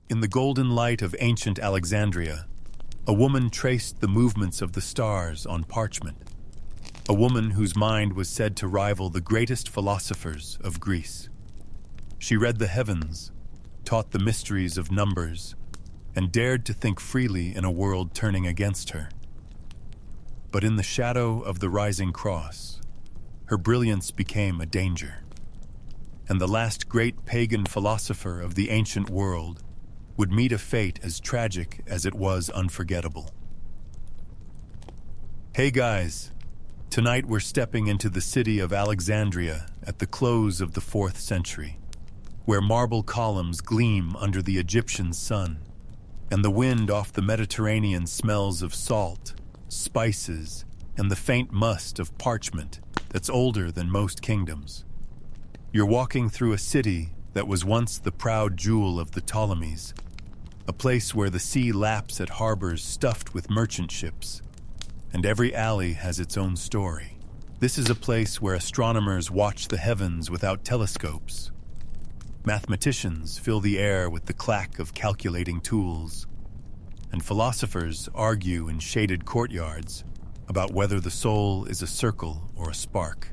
In the golden light of ancient Alexandria, a woman traced the movements of the stars on parchment. A woman whose mind was said to rival the greatest philosophers of Greece. She read the heavens, taught the mysteries of numbers, and dared to think freely in a world turning against her. But in the shadow of the rising cross, her brilliance became a danger. And the last great pagan philosopher of the ancient world would meet a fate as tragic as it was unforgettable. Hey guys, tonight we're stepping into the city of Alexandria at the close of the 4th century, where marble columns gleam under the Egyptian sun, and the wind off the Mediterranean smells of salt, spices, and the faint must of parchment that's older than most kingdoms. You're walking through a city that was once the proud jewel of the Ptolemies, a place where the sea laps at harbors stuffed with merchant ships, and every alley has its own story. This is a place where astronomers watch the heavens without telescopes. Mathematicians fill the air with the clack of calculating tools, and philosophers argue in shaded courtyards about whether the soul is a circle or a spark.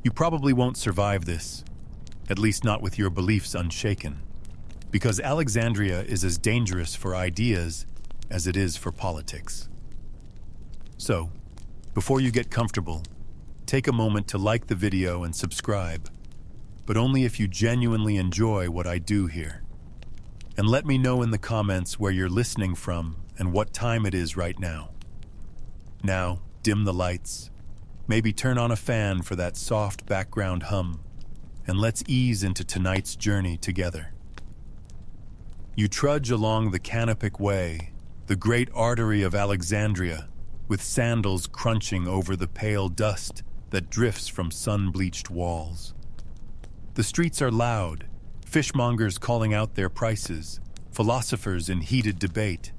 You probably won't survive this, at least not with your beliefs unshaken, because Alexandria is as dangerous for ideas as it is for politics. So, before you get comfortable, take a moment to like the video and subscribe, but only if you genuinely enjoy what I do here. And let me know in the comments where you're listening from and what time it is right now. Now, dim the lights, maybe turn on a fan for that soft background hum, and let's ease into tonight's journey together. You trudge along the Canopic Way, the great artery of Alexandria, with sandals crunching over the pale dust that drifts from sun-bleached walls. The streets are loud, fishmongers calling out their prices, philosophers in heated debate,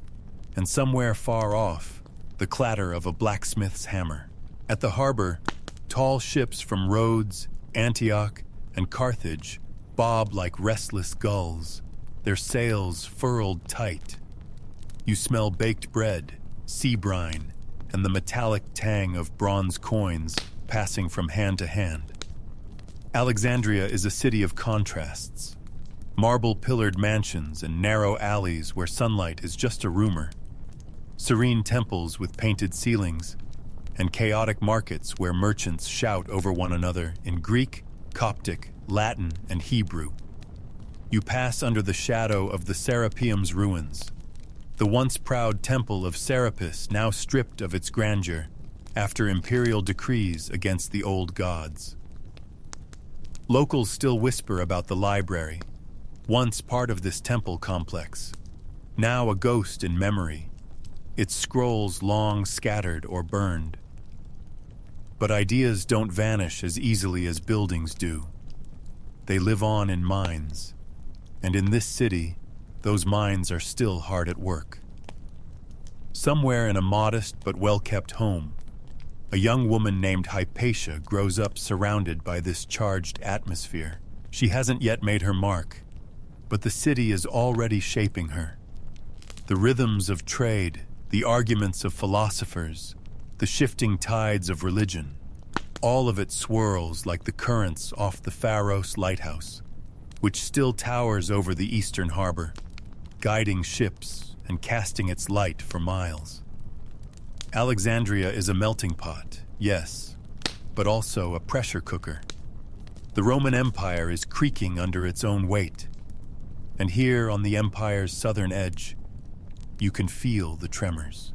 and somewhere far off, the clatter of a blacksmith's hammer. At the harbor, tall ships from Rhodes, Antioch, and Carthage bob like restless gulls, their sails furled tight. You smell baked bread, sea brine, and the metallic tang of bronze coins passing from hand to hand. Alexandria is a city of contrasts. Marble-pillared mansions and narrow alleys where sunlight is just a rumor. Serene temples with painted ceilings, and chaotic markets where merchants shout over one another in Greek, Coptic, Latin, and Hebrew. You pass under the shadow of the Serapeum's ruins, the once proud temple of Serapis now stripped of its grandeur after imperial decrees against the old gods. Locals still whisper about the library, once part of this temple complex, now a ghost in memory, its scrolls long scattered or burned. But ideas don't vanish as easily as buildings do. They live on in minds, and in this city, those minds are still hard at work. Somewhere in a modest but well-kept home, a young woman named Hypatia grows up surrounded by this charged atmosphere. She hasn't yet made her mark, but the city is already shaping her. The rhythms of trade, the arguments of philosophers, the shifting tides of religion, all of it swirls like the currents off the Pharos lighthouse, which still towers over the eastern harbor, guiding ships and casting its light for miles. Alexandria is a melting pot, yes, but also a pressure cooker. The Roman Empire is creaking under its own weight, and here on the empire's southern edge, you can feel the tremors.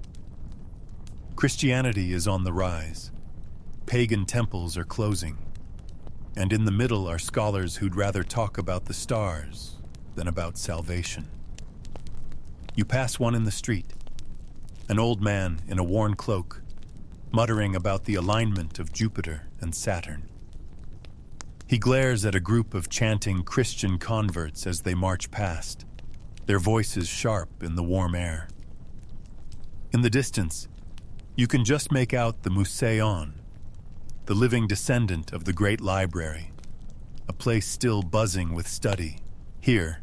Christianity is on the rise. Pagan temples are closing, and in the middle are scholars who'd rather talk about the stars than about salvation. You pass one in the street, an old man in a worn cloak, muttering about the alignment of Jupiter and Saturn. He glares at a group of chanting Christian converts as they march past, their voices sharp in the warm air. In the distance, you can just make out the Museion, the living descendant of the great library, a place still buzzing with study. Here,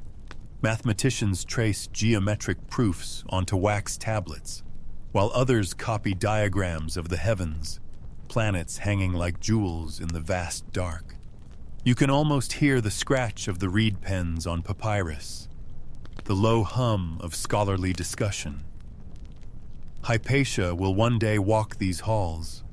Mathematicians trace geometric proofs onto wax tablets, while others copy diagrams of the heavens, planets hanging like jewels in the vast dark. You can almost hear the scratch of the reed pens on papyrus, the low hum of scholarly discussion. Hypatia will one day walk these halls,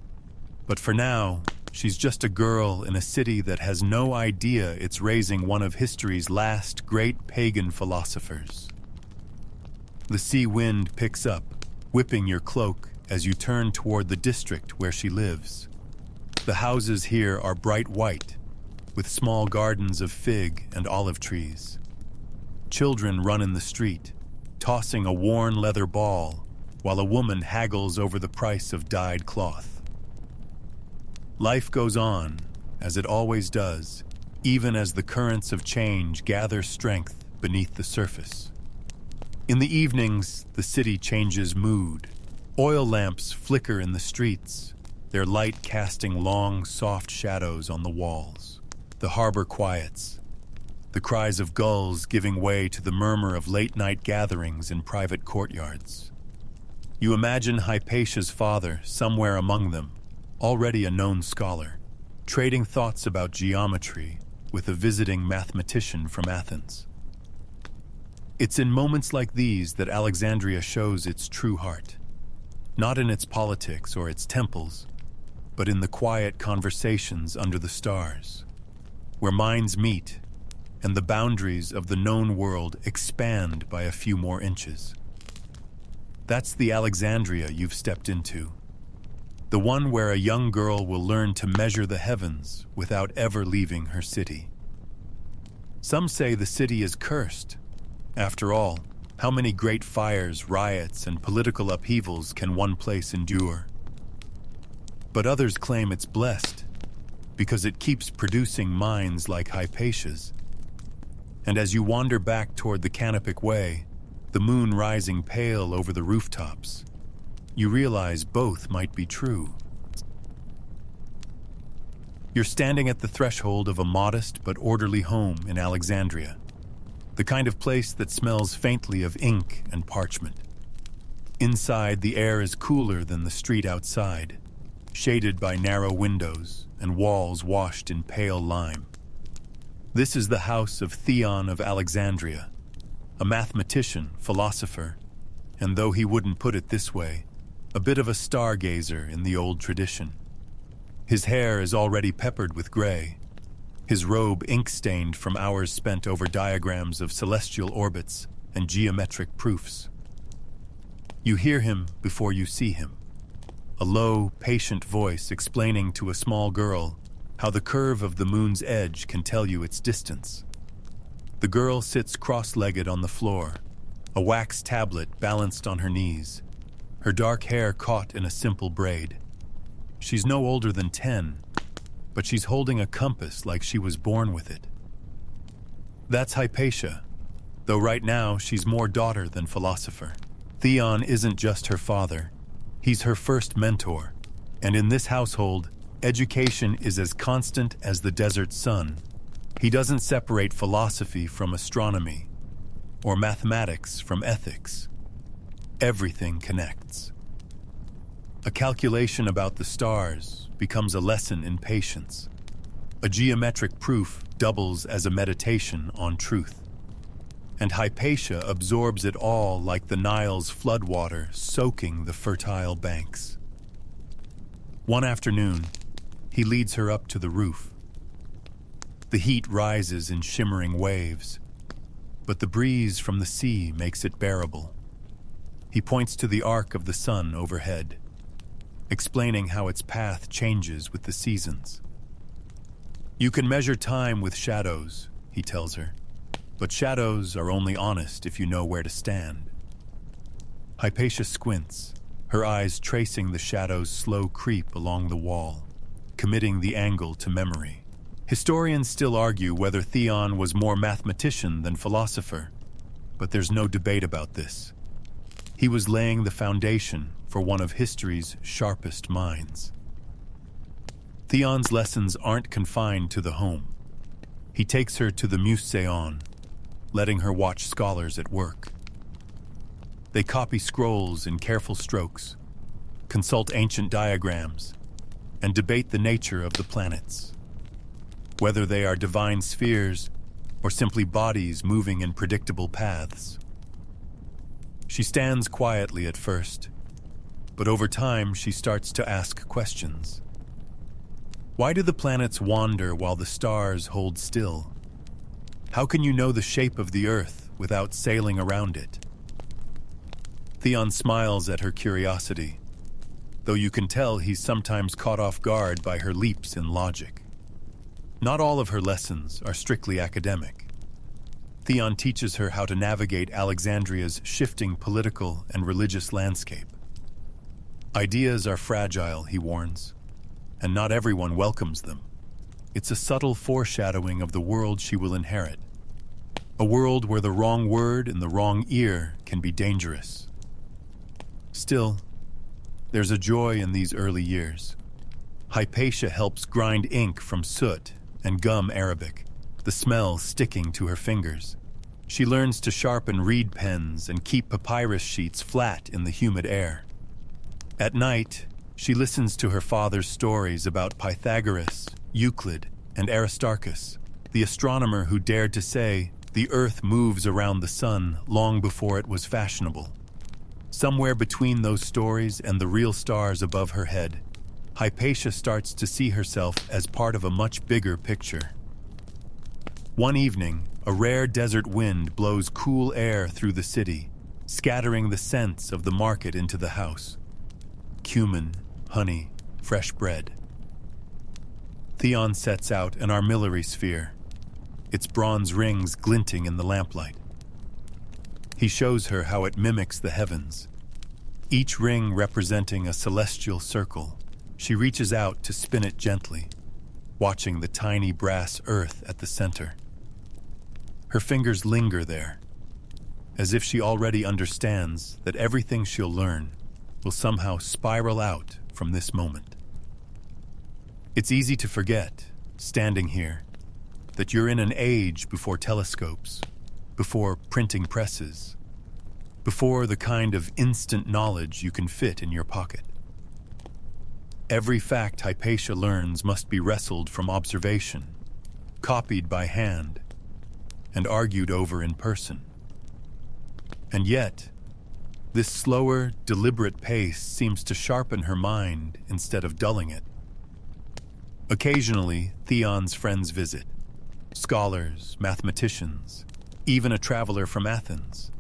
but for now, she's just a girl in a city that has no idea it's raising one of history's last great pagan philosophers. The sea wind picks up, whipping your cloak as you turn toward the district where she lives. The houses here are bright white, with small gardens of fig and olive trees. Children run in the street, tossing a worn leather ball, while a woman haggles over the price of dyed cloth. Life goes on, as it always does, even as the currents of change gather strength beneath the surface. In the evenings, the city changes mood. Oil lamps flicker in the streets, their light casting long, soft shadows on the walls. The harbor quiets, the cries of gulls giving way to the murmur of late-night gatherings in private courtyards. You imagine Hypatia's father somewhere among them, already a known scholar, trading thoughts about geometry with a visiting mathematician from Athens. It's in moments like these that Alexandria shows its true heart, not in its politics or its temples, but in the quiet conversations under the stars, where minds meet and the boundaries of the known world expand by a few more inches. That's the Alexandria you've stepped into, the one where a young girl will learn to measure the heavens without ever leaving her city. Some say the city is cursed. After all, how many great fires, riots, and political upheavals can one place endure? But others claim it's blessed, because it keeps producing minds like Hypatia's. And as you wander back toward the Canopic Way, the moon rising pale over the rooftops, you realize both might be true. You're standing at the threshold of a modest but orderly home in Alexandria, the kind of place that smells faintly of ink and parchment. Inside, the air is cooler than the street outside, shaded by narrow windows and walls washed in pale lime. This is the house of Theon of Alexandria, a mathematician, philosopher, and though he wouldn't put it this way, a bit of a stargazer in the old tradition. His hair is already peppered with gray, his robe ink-stained from hours spent over diagrams of celestial orbits and geometric proofs. You hear him before you see him, a low, patient voice explaining to a small girl how the curve of the moon's edge can tell you its distance. The girl sits cross-legged on the floor, a wax tablet balanced on her knees, her dark hair caught in a simple braid. She's no older than 10, but she's holding a compass like she was born with it. That's Hypatia, though right now she's more daughter than philosopher. Theon isn't just her father, he's her first mentor, and in this household, education is as constant as the desert sun. He doesn't separate philosophy from astronomy, or mathematics from ethics. Everything connects. A calculation about the stars becomes a lesson in patience. A geometric proof doubles as a meditation on truth. And Hypatia absorbs it all like the Nile's floodwater soaking the fertile banks. One afternoon, he leads her up to the roof. The heat rises in shimmering waves, but the breeze from the sea makes it bearable. He points to the arc of the sun overhead, explaining how its path changes with the seasons. You can measure time with shadows, he tells her, but shadows are only honest if you know where to stand. Hypatia squints, her eyes tracing the shadow's slow creep along the wall, committing the angle to memory. Historians still argue whether Theon was more mathematician than philosopher, but there's no debate about this. He was laying the foundation for one of history's sharpest minds. Theon's lessons aren't confined to the home. He takes her to the Museion, letting her watch scholars at work. They copy scrolls in careful strokes, consult ancient diagrams, and debate the nature of the planets, whether they are divine spheres or simply bodies moving in predictable paths. She stands quietly at first, but over time she starts to ask questions. Why do the planets wander while the stars hold still? How can you know the shape of the Earth without sailing around it? Theon smiles at her curiosity, though you can tell he's sometimes caught off guard by her leaps in logic. Not all of her lessons are strictly academic. Theon teaches her how to navigate Alexandria's shifting political and religious landscape. Ideas are fragile, he warns, and not everyone welcomes them. It's a subtle foreshadowing of the world she will inherit. A world where the wrong word in the wrong ear can be dangerous. Still, there's a joy in these early years. Hypatia helps grind ink from soot and gum Arabic, the smell sticking to her fingers. She learns to sharpen reed pens and keep papyrus sheets flat in the humid air. At night, she listens to her father's stories about Pythagoras, Euclid, and Aristarchus, the astronomer who dared to say the Earth moves around the sun long before it was fashionable. Somewhere between those stories and the real stars above her head, Hypatia starts to see herself as part of a much bigger picture. One evening, a rare desert wind blows cool air through the city, scattering the scents of the market into the house. Cumin, honey, fresh bread. Theon sets out an armillary sphere, its bronze rings glinting in the lamplight. He shows her how it mimics the heavens, each ring representing a celestial circle. She reaches out to spin it gently, watching the tiny brass earth at the center. Her fingers linger there, as if she already understands that everything she'll learn will somehow spiral out from this moment. It's easy to forget, standing here, that you're in an age before telescopes, before printing presses, before the kind of instant knowledge you can fit in your pocket. Every fact Hypatia learns must be wrestled from observation, copied by hand, and argued over in person. And yet, this slower, deliberate pace seems to sharpen her mind instead of dulling it. Occasionally, Theon's friends visit. Scholars, mathematicians, even a traveler from Athens.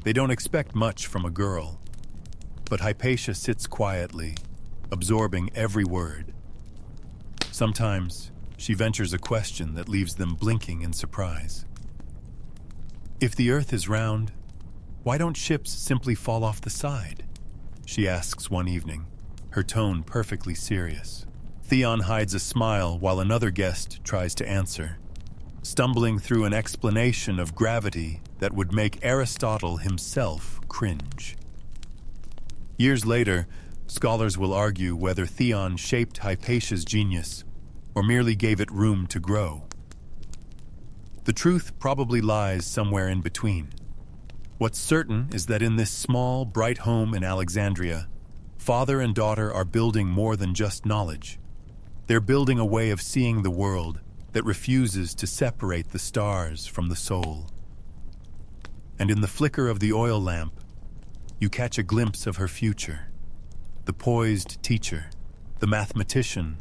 They don't expect much from a girl, but Hypatia sits quietly, absorbing every word. Sometimes, she ventures a question that leaves them blinking in surprise. If the Earth is round, why don't ships simply fall off the side? She asks one evening, her tone perfectly serious. Theon hides a smile while another guest tries to answer, stumbling through an explanation of gravity that would make Aristotle himself cringe. Years later, scholars will argue whether Theon shaped Hypatia's genius or merely gave it room to grow. The truth probably lies somewhere in between. What's certain is that in this small, bright home in Alexandria, father and daughter are building more than just knowledge. They're building a way of seeing the world that refuses to separate the stars from the soul. And in the flicker of the oil lamp, you catch a glimpse of her future. The poised teacher, the mathematician,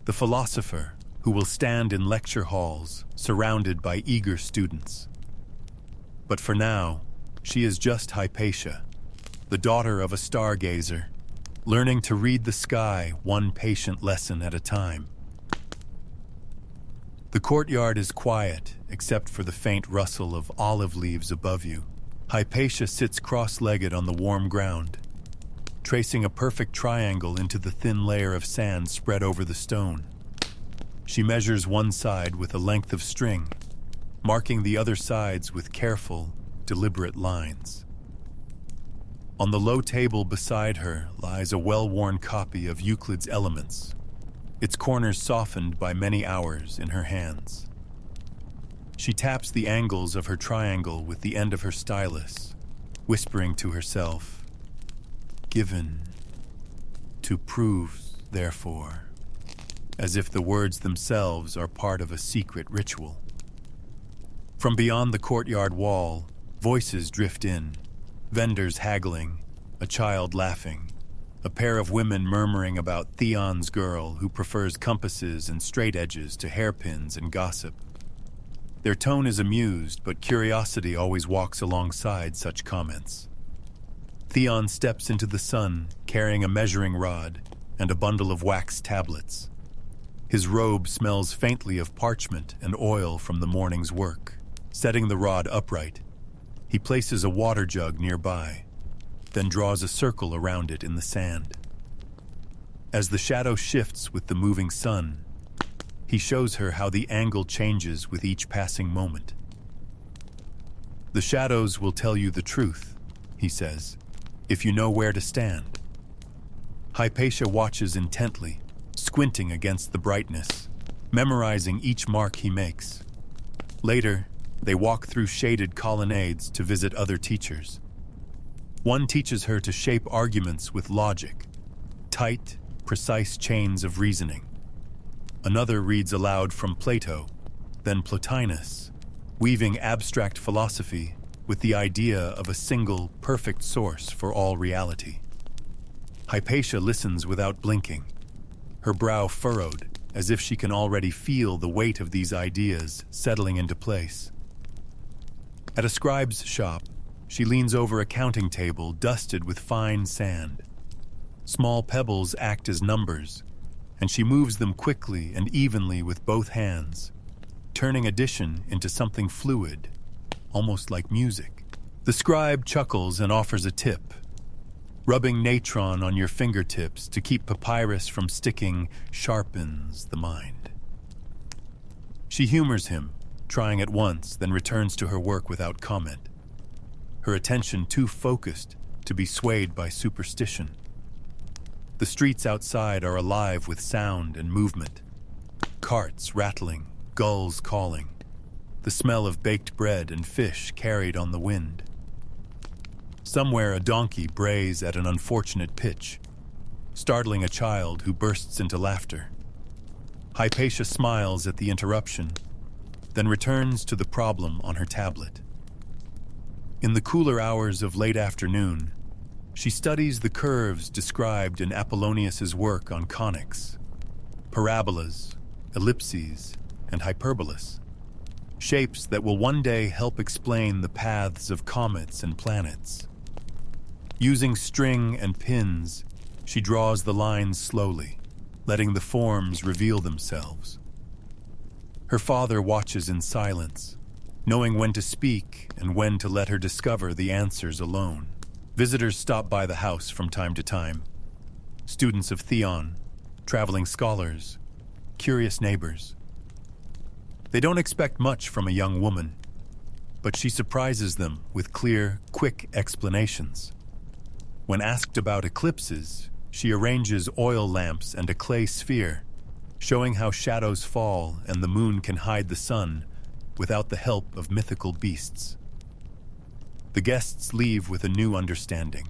the philosopher who will stand in lecture halls surrounded by eager students. But for now, she is just Hypatia, the daughter of a stargazer, learning to read the sky one patient lesson at a time. The courtyard is quiet except for the faint rustle of olive leaves above you. Hypatia sits cross-legged on the warm ground, tracing a perfect triangle into the thin layer of sand spread over the stone. She measures one side with a length of string, marking the other sides with careful, deliberate lines. On the low table beside her lies a well-worn copy of Euclid's Elements, its corners softened by many hours in her hands. She taps the angles of her triangle with the end of her stylus, whispering to herself, "Given to prove, therefore," as if the words themselves are part of a secret ritual. From beyond the courtyard wall, voices drift in, vendors haggling, a child laughing, a pair of women murmuring about Theon's girl who prefers compasses and straight edges to hairpins and gossip. Their tone is amused, but curiosity always walks alongside such comments. Theon steps into the sun, carrying a measuring rod and a bundle of wax tablets. His robe smells faintly of parchment and oil from the morning's work. Setting the rod upright, he places a water jug nearby, then draws a circle around it in the sand. As the shadow shifts with the moving sun, he shows her how the angle changes with each passing moment. "The shadows will tell you the truth," he says, "if you know where to stand." Hypatia watches intently, squinting against the brightness, memorizing each mark he makes. Later, they walk through shaded colonnades to visit other teachers. One teaches her to shape arguments with logic, tight, precise chains of reasoning. Another reads aloud from Plato, then Plotinus, weaving abstract philosophy with the idea of a single, perfect source for all reality. Hypatia listens without blinking, her brow furrowed, as if she can already feel the weight of these ideas settling into place. At a scribe's shop, she leans over a counting table dusted with fine sand. Small pebbles act as numbers, and she moves them quickly and evenly with both hands, turning addition into something fluid, almost like music. The scribe chuckles and offers a tip. "Rubbing natron on your fingertips to keep papyrus from sticking sharpens the mind." She humors him, trying it once, then returns to her work without comment, her attention too focused to be swayed by superstition. The streets outside are alive with sound and movement. Carts rattling, gulls calling, the smell of baked bread and fish carried on the wind. Somewhere a donkey brays at an unfortunate pitch, startling a child who bursts into laughter. Hypatia smiles at the interruption, then returns to the problem on her tablet. In the cooler hours of late afternoon, she studies the curves described in Apollonius's work on conics, parabolas, ellipses, and hyperbolas, shapes that will one day help explain the paths of comets and planets. Using string and pins, she draws the lines slowly, letting the forms reveal themselves. Her father watches in silence, knowing when to speak and when to let her discover the answers alone. Visitors stop by the house from time to time. Students of Theon, traveling scholars, curious neighbors. They don't expect much from a young woman, but she surprises them with clear, quick explanations. When asked about eclipses, she arranges oil lamps and a clay sphere, showing how shadows fall and the moon can hide the sun without the help of mythical beasts. The guests leave with a new understanding,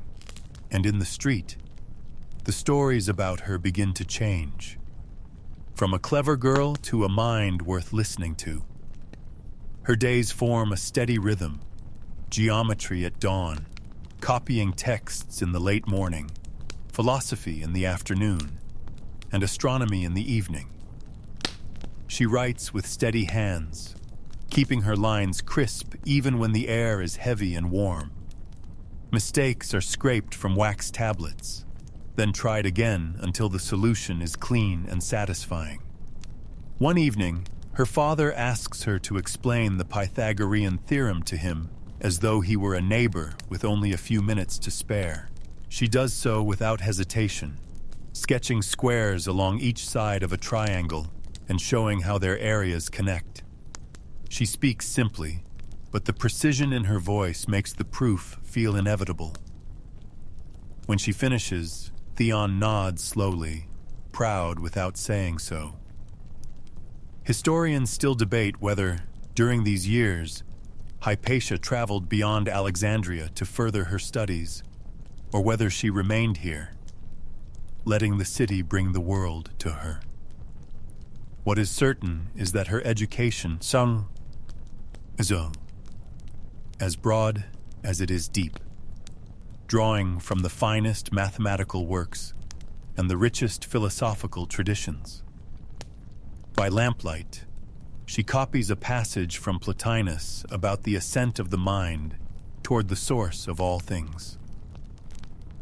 and in the street, the stories about her begin to change. From a clever girl to a mind worth listening to. Her days form a steady rhythm, geometry at dawn, copying texts in the late morning, philosophy in the afternoon, and astronomy in the evening. She writes with steady hands, keeping her lines crisp even when the air is heavy and warm. Mistakes are scraped from wax tablets, then tried again until the solution is clean and satisfying. One evening, her father asks her to explain the Pythagorean theorem to him as though he were a neighbor with only a few minutes to spare. She does so without hesitation, sketching squares along each side of a triangle and showing how their areas connect. She speaks simply, but the precision in her voice makes the proof feel inevitable. When she finishes, Theon nods slowly, proud without saying so. Historians still debate whether, During these years, Hypatia traveled beyond Alexandria to further her studies, or whether she remained here, letting the city bring the world to her. What is certain is that her education is as broad as it is deep, drawing from the finest mathematical works and the richest philosophical traditions. By lamplight, she copies a passage from Plotinus about the ascent of the mind toward the source of all things.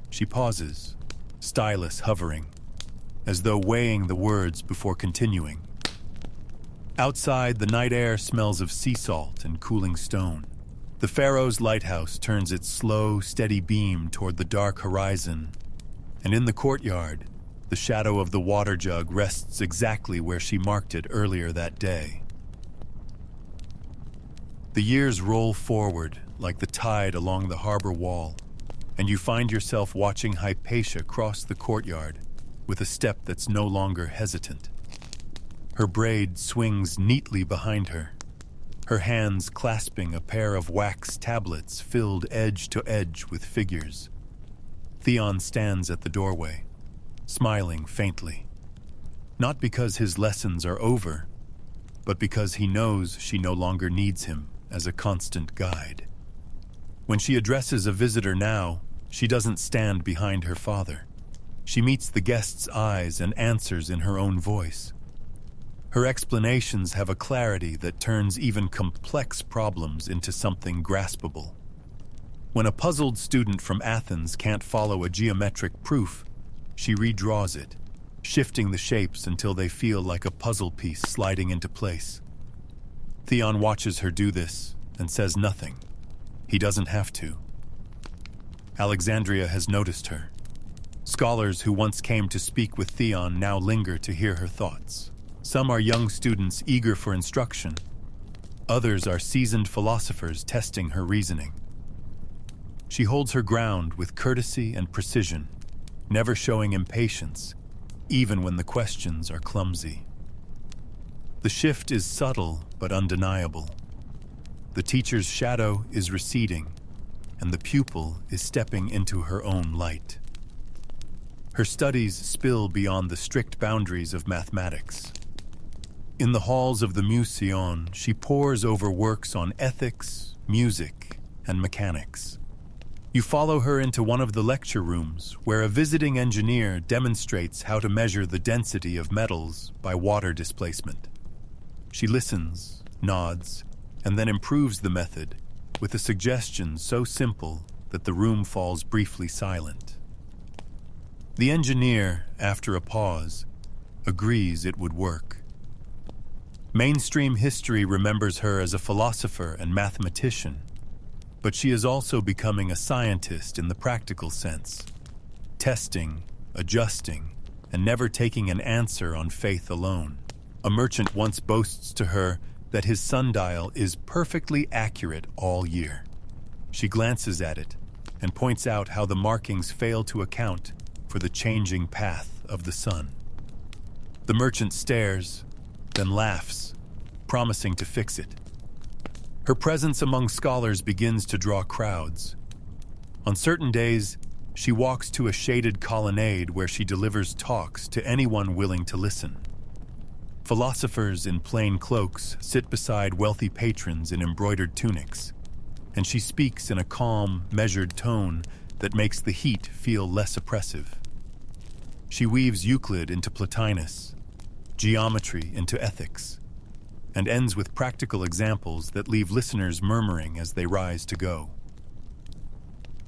She pauses, stylus hovering, as though weighing the words before continuing. Outside, the night air smells of sea salt and cooling stone. The Pharaoh's lighthouse turns its slow, steady beam toward the dark horizon, and in the courtyard, the shadow of the water jug rests exactly where she marked it earlier that day. The years roll forward like the tide along the harbor wall, and you find yourself watching Hypatia cross the courtyard with a step that's no longer hesitant. Her braid swings neatly behind her, her hands clasping a pair of wax tablets filled edge to edge with figures. Theon stands at the doorway, smiling faintly, not because his lessons are over, but because he knows she no longer needs him as a constant guide. When she addresses a visitor now, she doesn't stand behind her father. She meets the guest's eyes and answers in her own voice. Her explanations have a clarity that turns even complex problems into something graspable. When a puzzled student from Athens can't follow a geometric proof, she redraws it, shifting the shapes until they feel like a puzzle piece sliding into place. Theon watches her do this and says nothing. He doesn't have to. Alexandria has noticed her. Scholars who once came to speak with Theon now linger to hear her thoughts. Some are young students eager for instruction. Others are seasoned philosophers testing her reasoning. She holds her ground with courtesy and precision, never showing impatience, even when the questions are clumsy. The shift is subtle but undeniable. The teacher's shadow is receding, and the pupil is stepping into her own light. Her studies spill beyond the strict boundaries of mathematics. In the halls of the Museon, she pores over works on ethics, music, and mechanics. You follow her into one of the lecture rooms where a visiting engineer demonstrates how to measure the density of metals by water displacement. She listens, nods, and then improves the method with a suggestion so simple that the room falls briefly silent. The engineer, after a pause, agrees it would work. Mainstream history remembers her as a philosopher and mathematician, but she is also becoming a scientist in the practical sense, testing, adjusting, and never taking an answer on faith alone. A merchant once boasts to her that his sundial is perfectly accurate all year. She glances at it and points out how the markings fail to account for the changing path of the sun. The merchant stares, then laughs, promising to fix it. Her presence among scholars begins to draw crowds. On certain days, she walks to a shaded colonnade where she delivers talks to anyone willing to listen. Philosophers in plain cloaks sit beside wealthy patrons in embroidered tunics, and she speaks in a calm, measured tone that makes the heat feel less oppressive. She weaves Euclid into Plotinus, geometry into ethics, and ends with practical examples that leave listeners murmuring as they rise to go.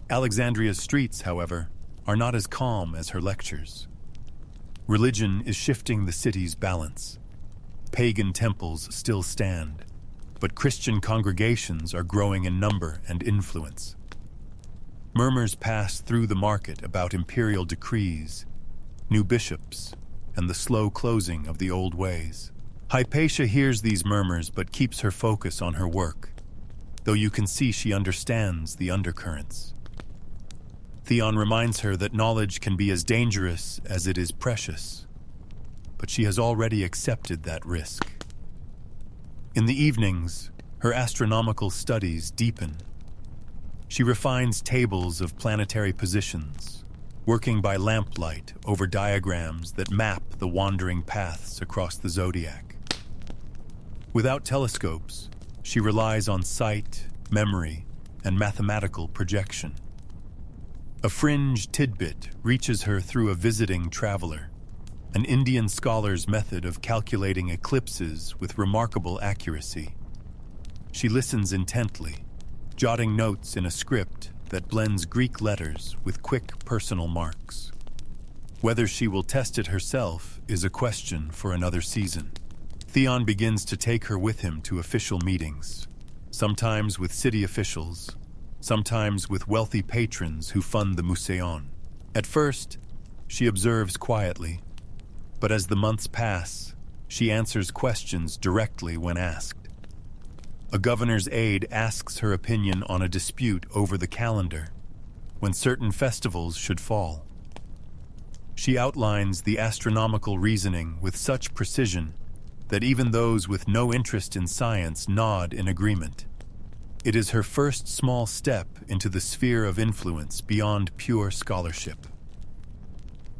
Alexandria's streets, however, are not as calm as her lectures. Religion is shifting the city's balance. Pagan temples still stand, but Christian congregations are growing in number and influence. Murmurs pass through the market about imperial decrees, new bishops, and the slow closing of the old ways. Hypatia hears these murmurs but keeps her focus on her work, though you can see she understands the undercurrents. Theon reminds her that knowledge can be as dangerous as it is precious, but she has already accepted that risk. In the evenings, Her astronomical studies deepen. She refines tables of planetary positions, working by lamplight over diagrams that map the wandering paths across the zodiac. Without telescopes, she relies on sight, memory, and mathematical projection. A fringe tidbit reaches her through a visiting traveler, an Indian scholar's method of calculating eclipses with remarkable accuracy. She listens intently, jotting notes in a script that blends Greek letters with quick personal marks. Whether she will test it herself is a question for another season. Theon begins to take her with him to official meetings, sometimes with city officials, sometimes with wealthy patrons who fund the Museion. At first, she observes quietly, but as the months pass, she answers questions directly when asked. A governor's aide asks her opinion on a dispute over the calendar, when certain festivals should fall. She outlines the astronomical reasoning with such precision that even those with no interest in science nod in agreement. It is her first small step into the sphere of influence beyond pure scholarship.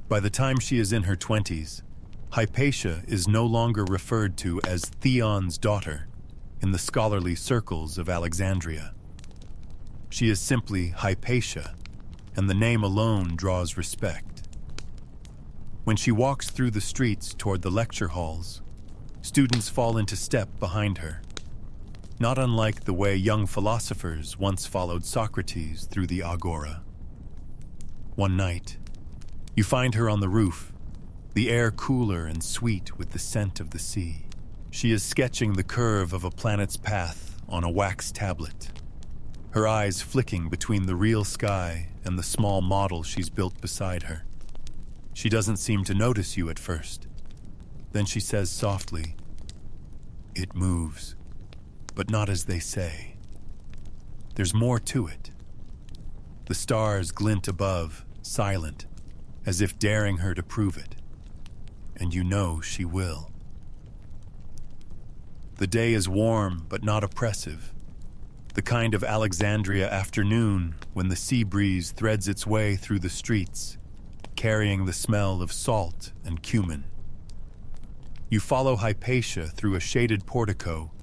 By the time she is in her 20s, Hypatia is no longer referred to as Theon's daughter in the scholarly circles of Alexandria. She is simply Hypatia, and the name alone draws respect. When she walks through the streets toward the lecture halls, students fall into step behind her, not unlike the way young philosophers once followed Socrates through the agora. One night, you find her on the roof, the air cooler and sweet with the scent of the sea. She is sketching the curve of a planet's path on a wax tablet, her eyes flicking between the real sky and the small model she's built beside her. She doesn't seem to notice you at first. Then she says softly, "It moves, but not as they say. There's more to it." The stars glint above, silent, as if daring her to prove it. And you know she will. The day is warm but not oppressive, the kind of Alexandria afternoon when the sea breeze threads its way through the streets, carrying the smell of salt and cumin. You follow Hypatia through a shaded portico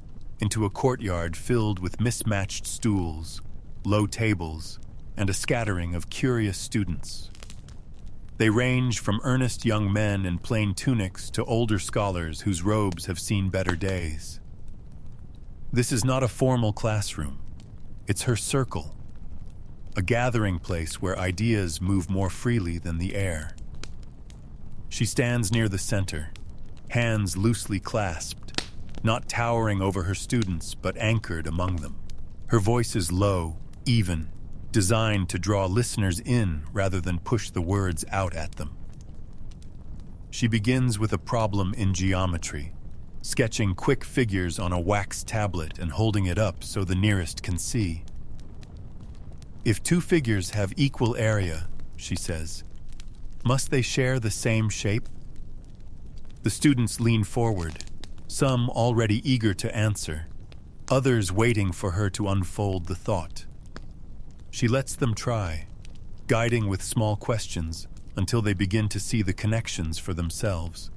into a courtyard filled with mismatched stools, low tables, and a scattering of curious students. They range from earnest young men in plain tunics to older scholars whose robes have seen better days. This is not a formal classroom. It's her circle, a gathering place where ideas move more freely than the air. She stands near the center, hands loosely clasped, not towering over her students but anchored among them. Her voice is low, even, designed to draw listeners in rather than push the words out at them. She begins with a problem in geometry, sketching quick figures on a wax tablet and holding it up so the nearest can see. If two figures have equal area, she says, must they share the same shape? The students lean forward, some already eager to answer, others waiting for her to unfold the thought. She lets them try, guiding with small questions until they begin to see the connections for themselves.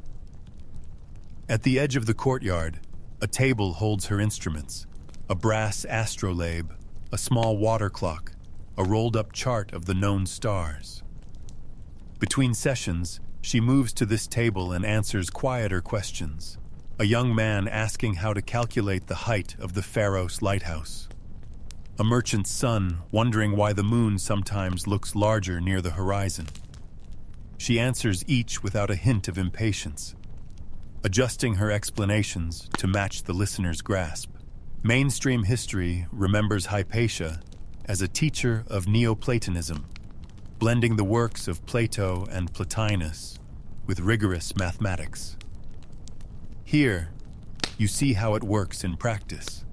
At the edge of the courtyard, a table holds her instruments, a brass astrolabe, a small water clock, a rolled-up chart of the known stars. Between sessions, she moves to this table and answers quieter questions, a young man asking how to calculate the height of the Pharos lighthouse, a merchant's son wondering why the moon sometimes looks larger near the horizon. She answers each without a hint of impatience, adjusting her explanations to match the listener's grasp. Mainstream history remembers Hypatia as a teacher of Neoplatonism, blending the works of Plato and Plotinus with rigorous mathematics. Here, you see how it works in practice.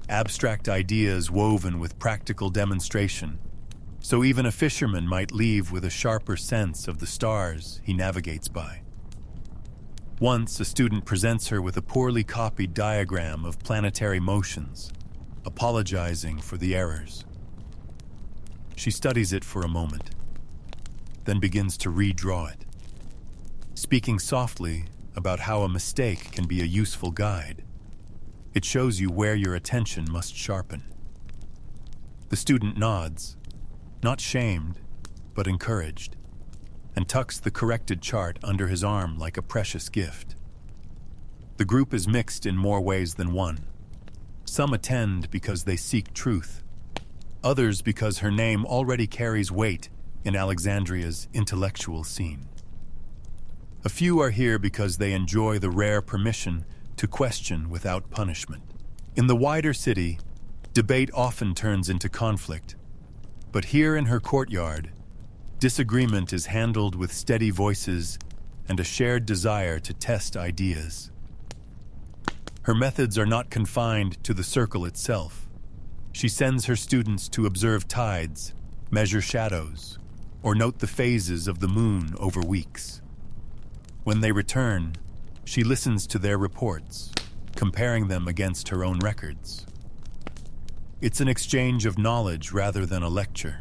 Abstract ideas woven with practical demonstration, so even a fisherman might leave with a sharper sense of the stars he navigates by. Once, a student presents her with a poorly copied diagram of planetary motions, apologizing for the errors. She studies it for a moment, then begins to redraw it, speaking softly about how a mistake can be a useful guide. It shows you where your attention must sharpen. The student nods, not shamed, but encouraged, and tucks the corrected chart under his arm like a precious gift. The group is mixed in more ways than one. Some attend because they seek truth, others because her name already carries weight in Alexandria's intellectual scene. A few are here because they enjoy the rare permission to question without punishment. In the wider city, debate often turns into conflict, but here in her courtyard, disagreement is handled with steady voices and a shared desire to test ideas. Her methods are not confined to the circle itself. She sends her students to observe tides, measure shadows, or note the phases of the moon over weeks. When they return, she listens to their reports, comparing them against her own records. It's an exchange of knowledge rather than a lecture.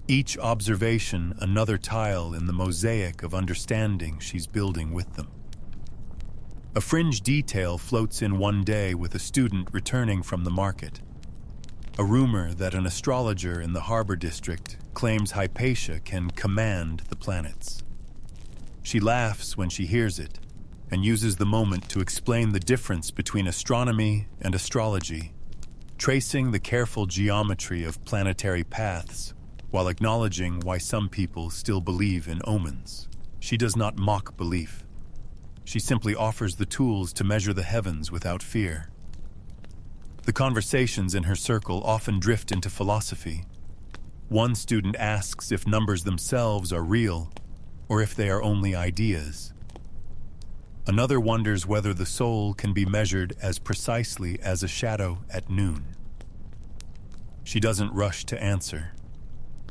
Each observation another tile in the mosaic of understanding she's building with them. A fringe detail floats in one day with a student returning from the market. A rumor that an astrologer in the harbor district claims Hypatia can command the planets. She laughs when she hears it and uses the moment to explain the difference between astronomy and astrology, tracing the careful geometry of planetary paths while acknowledging why some people still believe in omens. She does not mock belief. She simply offers the tools to measure the heavens without fear. The conversations in her circle often drift into philosophy. One student asks if numbers themselves are real or if they are only ideas. Another wonders whether the soul can be measured as precisely as a shadow at noon. She doesn't rush to answer.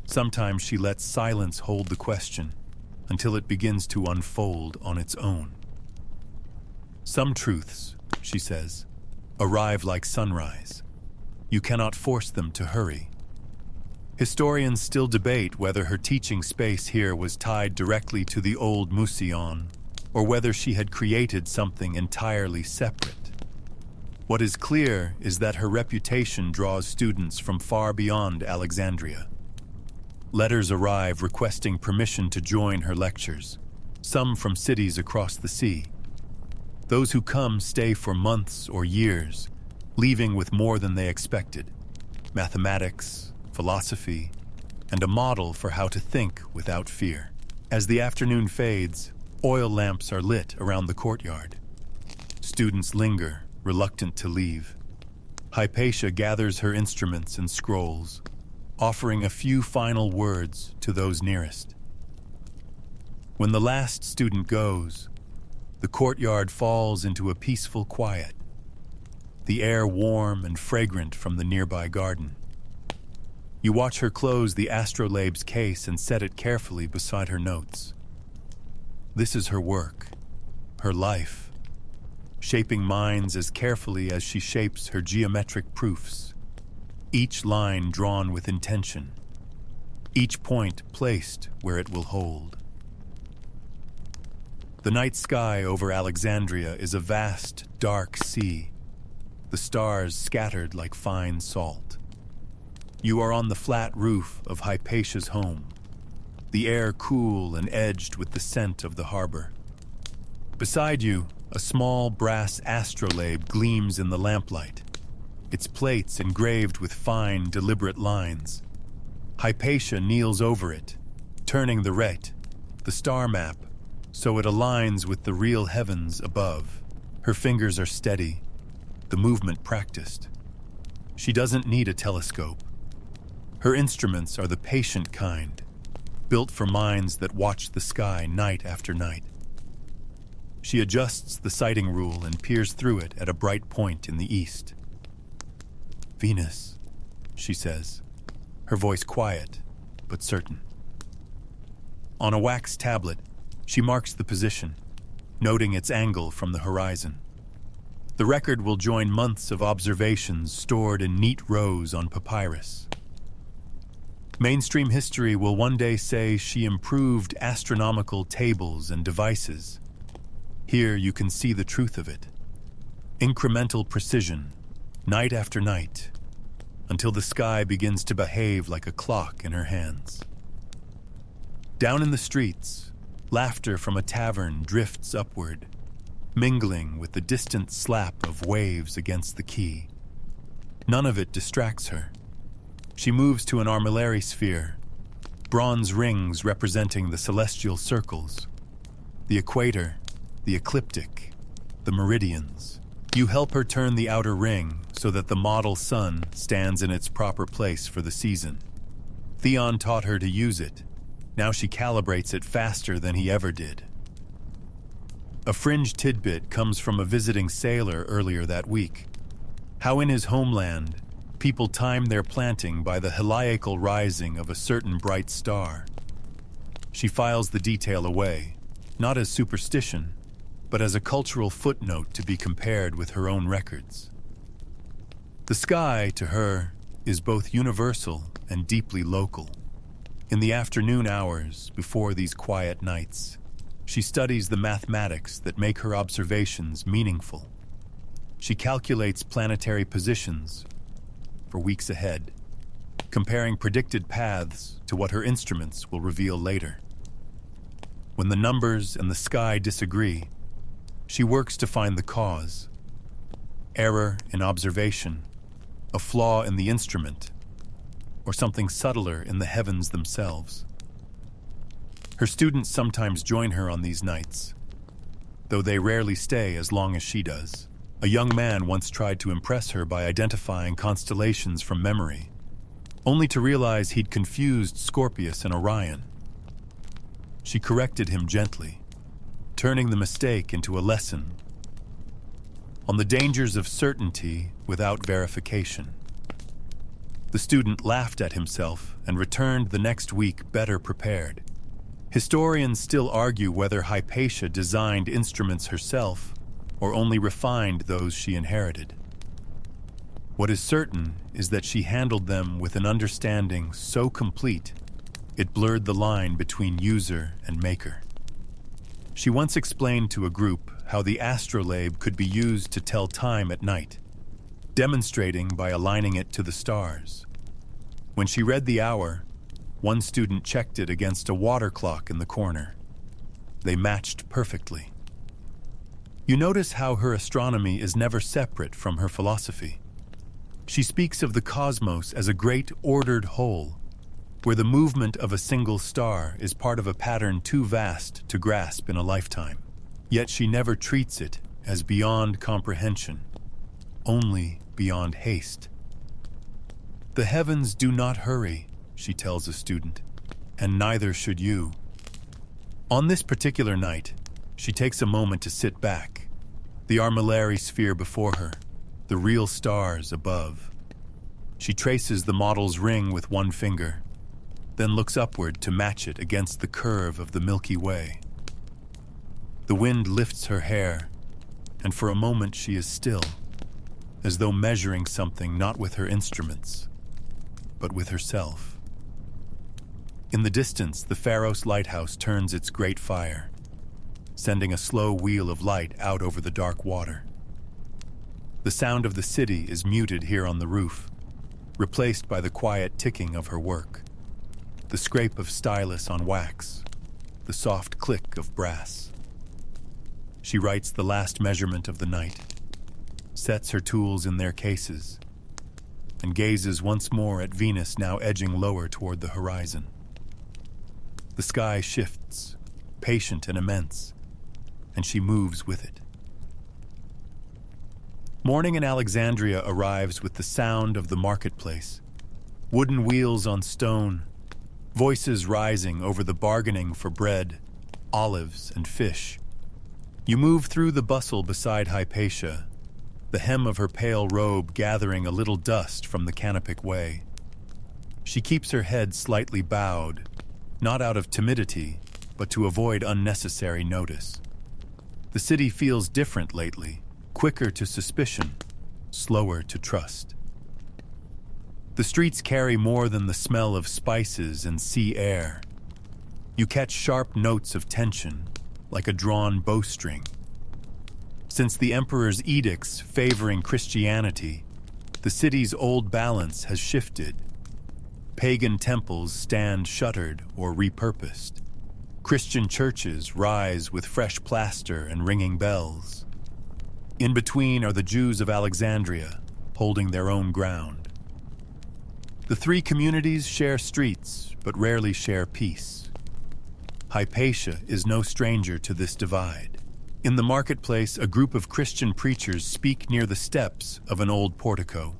Sometimes she lets silence hold the question until it begins to unfold on its own. Some truths, she says, arrive like sunrise. You cannot force them to hurry. Historians still debate whether her teaching space here was tied directly to the old Museion, or whether she had created something entirely separate. What is clear is that her reputation draws students from far beyond Alexandria. Letters arrive requesting permission to join her lectures, some from cities across the sea. Those who come stay for months or years, leaving with more than they expected: mathematics, philosophy, and a model for how to think without fear. As the afternoon fades, oil lamps are lit around the courtyard. Students linger, reluctant to leave. Hypatia gathers her instruments and scrolls, offering a few final words to those nearest. When the last student goes, the courtyard falls into a peaceful quiet, the air warm and fragrant from the nearby garden. You watch her close the astrolabe's case and set it carefully beside her notes. This is her work, her life, shaping minds as carefully as she shapes her geometric proofs, each line drawn with intention, each point placed where it will hold. The night sky over Alexandria is a vast, dark sea, the stars scattered like fine salt. You are on the flat roof of Hypatia's home, the air cool and edged with the scent of the harbor. Beside you, a small brass astrolabe gleams in the lamplight, its plates engraved with fine, deliberate lines. Hypatia kneels over it, turning the rete, the star map, so it aligns with the real heavens above. Her fingers are steady, the movement practiced. She doesn't need a telescope. Her instruments are the patient kind, built for minds that watch the sky night after night. She adjusts the sighting rule and peers through it at a bright point in the east. "Venus," she says, her voice quiet but certain. On a wax tablet, she marks the position, noting its angle from the horizon. The record will join months of observations stored in neat rows on papyrus. Mainstream history will one day say she improved astronomical tables and devices. Here you can see the truth of it. Incremental precision, night after night, until the sky begins to behave like a clock in her hands. Down in the streets, laughter from a tavern drifts upward, mingling with the distant slap of waves against the quay. None of it distracts her. She moves to an armillary sphere, bronze rings representing the celestial circles, the equator, the ecliptic, the meridians. You help her turn the outer ring so that the model sun stands in its proper place for the season. Theon taught her to use it. Now she calibrates it faster than he ever did. A fringe tidbit comes from a visiting sailor earlier that week. How in his homeland, people time their planting by the heliacal rising of a certain bright star. She files the detail away, not as superstition, but as a cultural footnote to be compared with her own records. The sky, to her, is both universal and deeply local. In the afternoon hours, before these quiet nights, she studies the mathematics that make her observations meaningful. She calculates planetary positions for weeks ahead, comparing predicted paths to what her instruments will reveal later. When the numbers and the sky disagree, she works to find the cause. Error in observation, a flaw in the instrument, or something subtler in the heavens themselves. Her students sometimes join her on these nights, though they rarely stay as long as she does. A young man once tried to impress her by identifying constellations from memory, only to realize he'd confused Scorpius and Orion. She corrected him gently, turning the mistake into a lesson on the dangers of certainty without verification. The student laughed at himself and returned the next week better prepared. Historians still argue whether Hypatia designed instruments herself or only refined those she inherited. What is certain is that she handled them with an understanding so complete it blurred the line between user and maker. She once explained to a group how the astrolabe could be used to tell time at night, demonstrating by aligning it to the stars. When she read the hour, one student checked it against a water clock in the corner. They matched perfectly. You notice how her astronomy is never separate from her philosophy. She speaks of the cosmos as a great ordered whole, where the movement of a single star is part of a pattern too vast to grasp in a lifetime. Yet she never treats it as beyond comprehension, only beyond haste. The heavens do not hurry, she tells a student, and neither should you. On this particular night, she takes a moment to sit back, the armillary sphere before her, the real stars above. She traces the model's ring with one finger, then looks upward to match it against the curve of the Milky Way. The wind lifts her hair, and for a moment she is still, as though measuring something not with her instruments, but with herself. In the distance, the Pharos lighthouse turns its great fire, sending a slow wheel of light out over the dark water. The sound of the city is muted here on the roof, replaced by the quiet ticking of her work, the scrape of stylus on wax, the soft click of brass. She writes the last measurement of the night, sets her tools in their cases, and gazes once more at Venus now edging lower toward the horizon. The sky shifts, patient and immense, and she moves with it. Morning in Alexandria arrives with the sound of the marketplace, wooden wheels on stone, voices rising over the bargaining for bread, olives, and fish. You move through the bustle beside Hypatia, the hem of her pale robe gathering a little dust from the canopic way. She keeps her head slightly bowed, not out of timidity, but to avoid unnecessary notice. The city feels different lately, quicker to suspicion, slower to trust. The streets carry more than the smell of spices and sea air. You catch sharp notes of tension, like a drawn bowstring. Since the emperor's edicts favoring Christianity, the city's old balance has shifted. Pagan temples stand shuttered or repurposed. Christian churches rise with fresh plaster and ringing bells. In between are the Jews of Alexandria, holding their own ground. The three communities share streets, but rarely share peace. Hypatia is no stranger to this divide. In the marketplace, a group of Christian preachers speak near the steps of an old portico.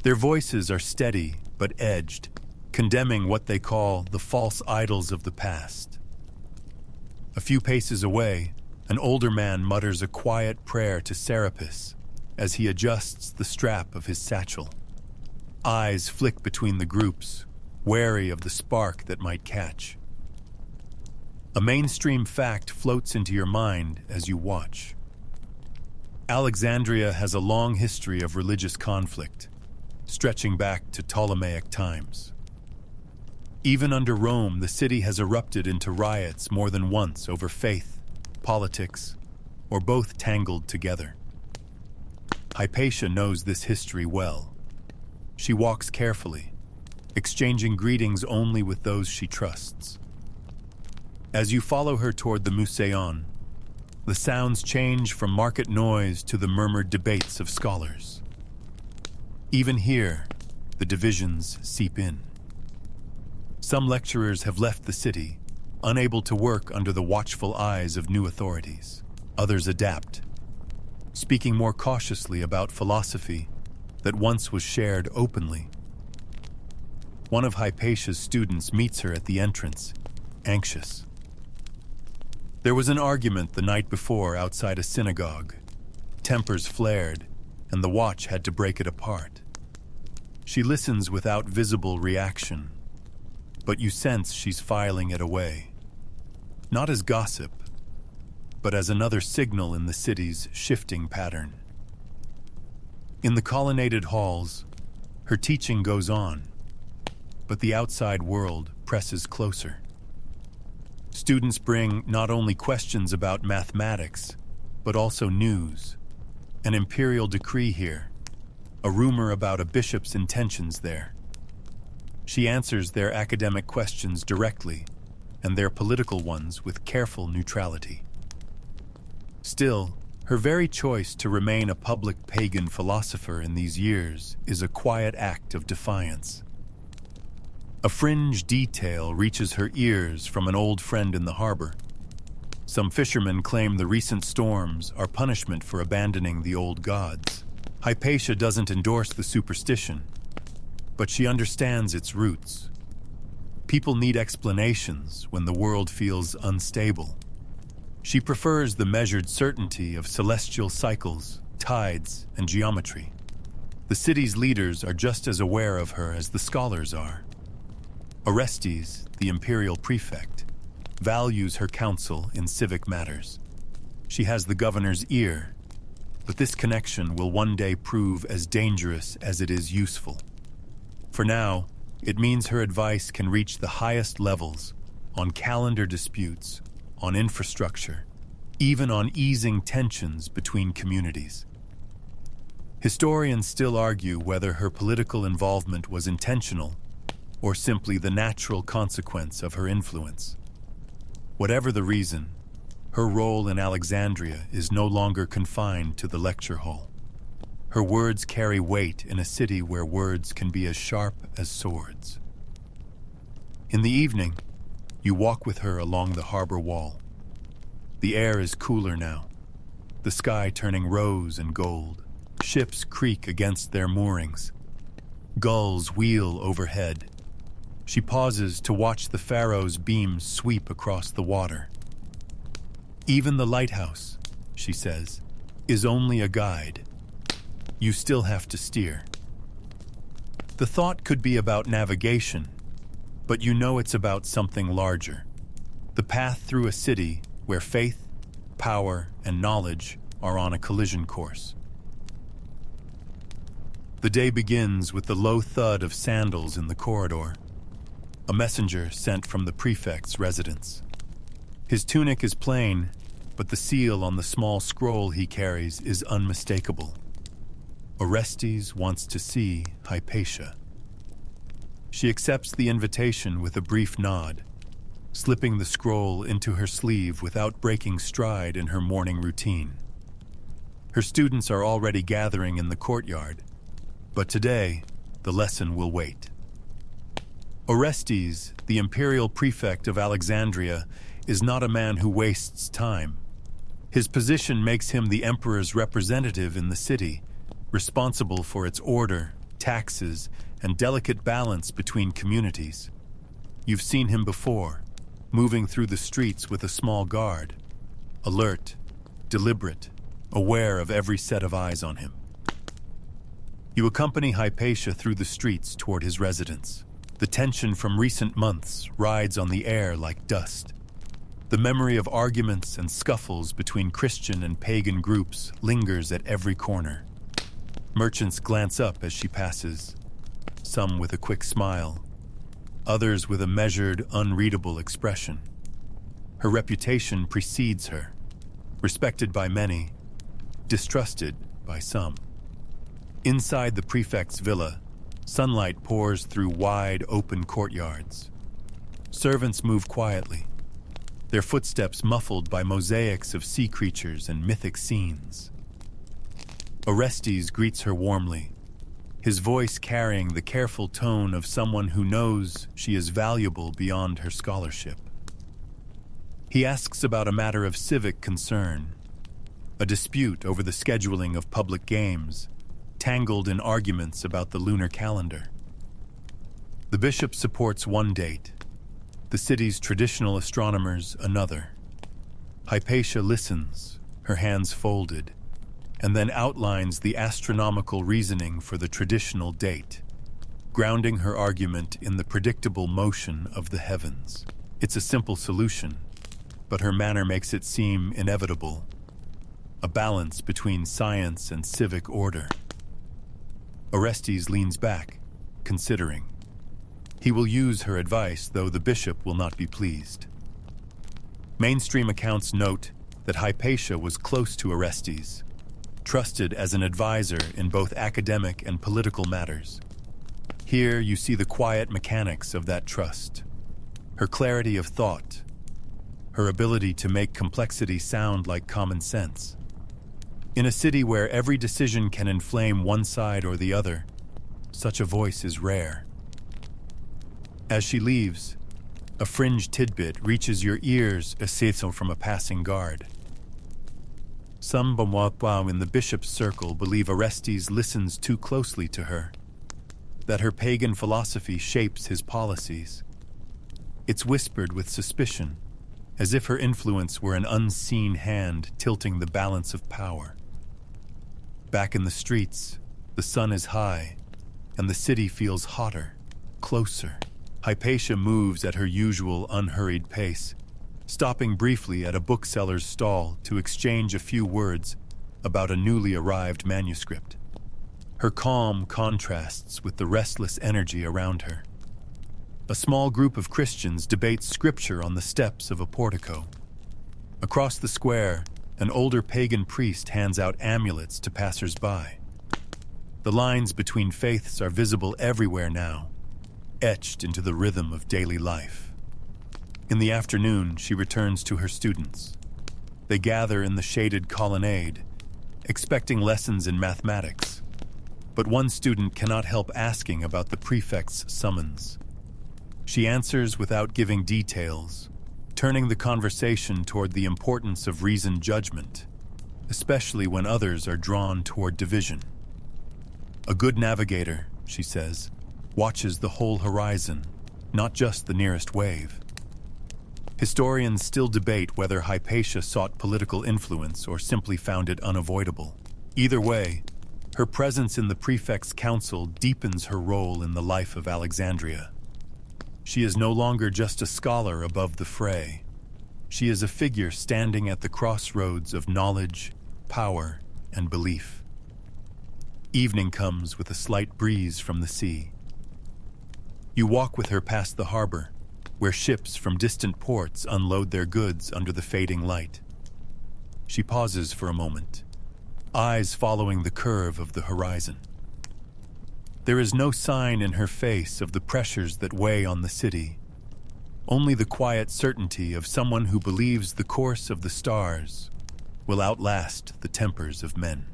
Their voices are steady but edged, condemning what they call the false idols of the past. A few paces away, an older man mutters a quiet prayer to Serapis as he adjusts the strap of his satchel. Eyes flick between the groups, wary of the spark that might catch. A mainstream fact floats into your mind as you watch. Alexandria has a long history of religious conflict, stretching back to Ptolemaic times. Even under Rome, the city has erupted into riots more than once over faith, politics, or both tangled together. Hypatia knows this history well. She walks carefully, exchanging greetings only with those she trusts. As you follow her toward the Museion, the sounds change from market noise to the murmured debates of scholars. Even here, the divisions seep in. Some lecturers have left the city, unable to work under the watchful eyes of new authorities. Others adapt, speaking more cautiously about philosophy that once was shared openly. One of Hypatia's students meets her at the entrance, anxious. There was an argument the night before outside a synagogue. Tempers flared, and the watch had to break it apart. She listens without visible reaction, but you sense she's filing it away. Not as gossip, but as another signal in the city's shifting pattern. In the colonnaded halls, her teaching goes on, but the outside world presses closer. Students bring not only questions about mathematics, but also news. An imperial decree here, a rumor about a bishop's intentions there. She answers their academic questions directly, and their political ones with careful neutrality. Still, her very choice to remain a public pagan philosopher in these years is a quiet act of defiance. A fringe detail reaches her ears from an old friend in the harbor. Some fishermen claim the recent storms are punishment for abandoning the old gods. Hypatia doesn't endorse the superstition, but she understands its roots. People need explanations when the world feels unstable. She prefers the measured certainty of celestial cycles, tides, and geometry. The city's leaders are just as aware of her as the scholars are. Orestes, the imperial prefect, values her counsel in civic matters. She has the governor's ear, but this connection will one day prove as dangerous as it is useful. For now, it means her advice can reach the highest levels, on calendar disputes, on infrastructure, even on easing tensions between communities. Historians still argue whether her political involvement was intentional or simply the natural consequence of her influence. Whatever the reason, her role in Alexandria is no longer confined to the lecture hall. Her words carry weight in a city where words can be as sharp as swords. In the evening, you walk with her along the harbor wall. The air is cooler now, the sky turning rose and gold. Ships creak against their moorings. Gulls wheel overhead. She pauses to watch the Pharaoh's beams sweep across the water. Even the lighthouse, she says, is only a guide. You still have to steer. The thought could be about navigation, but you know it's about something larger. The path through a city where faith, power, and knowledge are on a collision course. The day begins with the low thud of sandals in the corridor, a messenger sent from the prefect's residence. His tunic is plain, but the seal on the small scroll he carries is unmistakable. Orestes wants to see Hypatia. She accepts the invitation with a brief nod, slipping the scroll into her sleeve without breaking stride in her morning routine. Her students are already gathering in the courtyard, but today, the lesson will wait. Orestes, the imperial prefect of Alexandria, is not a man who wastes time. His position makes him the emperor's representative in the city, responsible for its order, taxes, and delicate balance between communities. You've seen him before, moving through the streets with a small guard, alert, deliberate, aware of every set of eyes on him. You accompany Hypatia through the streets toward his residence. The tension from recent months rides on the air like dust. The memory of arguments and scuffles between Christian and pagan groups lingers at every corner. Merchants glance up as she passes, some with a quick smile, others with a measured, unreadable expression. Her reputation precedes her, respected by many, distrusted by some. Inside the prefect's villa, sunlight pours through wide, open courtyards. Servants move quietly, their footsteps muffled by mosaics of sea creatures and mythic scenes. Orestes greets her warmly, his voice carrying the careful tone of someone who knows she is valuable beyond her scholarship. He asks about a matter of civic concern, a dispute over the scheduling of public games, tangled in arguments about the lunar calendar. The bishop supports one date, the city's traditional astronomers another. Hypatia listens, her hands folded, and then outlines the astronomical reasoning for the traditional date, grounding her argument in the predictable motion of the heavens. It's a simple solution, but her manner makes it seem inevitable, a balance between science and civic order. Orestes leans back, considering. He will use her advice, though the bishop will not be pleased. Mainstream accounts note that Hypatia was close to Orestes, trusted as an advisor in both academic and political matters. Here you see the quiet mechanics of that trust, her clarity of thought, her ability to make complexity sound like common sense. In a city where every decision can inflame one side or the other, such a voice is rare. As she leaves, a fringe tidbit reaches your ears from a passing guard. Some Bamwapwa in the bishop's circle believe Orestes listens too closely to her, that her pagan philosophy shapes his policies. It's whispered with suspicion, as if her influence were an unseen hand tilting the balance of power. Back in the streets, the sun is high, and the city feels hotter, closer. Hypatia moves at her usual unhurried pace, stopping briefly at a bookseller's stall to exchange a few words about a newly arrived manuscript. Her calm contrasts with the restless energy around her. A small group of Christians debates scripture on the steps of a portico. Across the square, an older pagan priest hands out amulets to passers-by. The lines between faiths are visible everywhere now, etched into the rhythm of daily life. In the afternoon, she returns to her students. They gather in the shaded colonnade, expecting lessons in mathematics. But one student cannot help asking about the prefect's summons. She answers without giving details, turning the conversation toward the importance of reasoned judgment, especially when others are drawn toward division. A good navigator, she says, watches the whole horizon, not just the nearest wave. Historians still debate whether Hypatia sought political influence or simply found it unavoidable. Either way, her presence in the prefect's council deepens her role in the life of Alexandria. She is no longer just a scholar above the fray. She is a figure standing at the crossroads of knowledge, power, and belief. Evening comes with a slight breeze from the sea. You walk with her past the harbor, where ships from distant ports unload their goods under the fading light. She pauses for a moment, eyes following the curve of the horizon. There is no sign in her face of the pressures that weigh on the city, only the quiet certainty of someone who believes the course of the stars will outlast the tempers of men.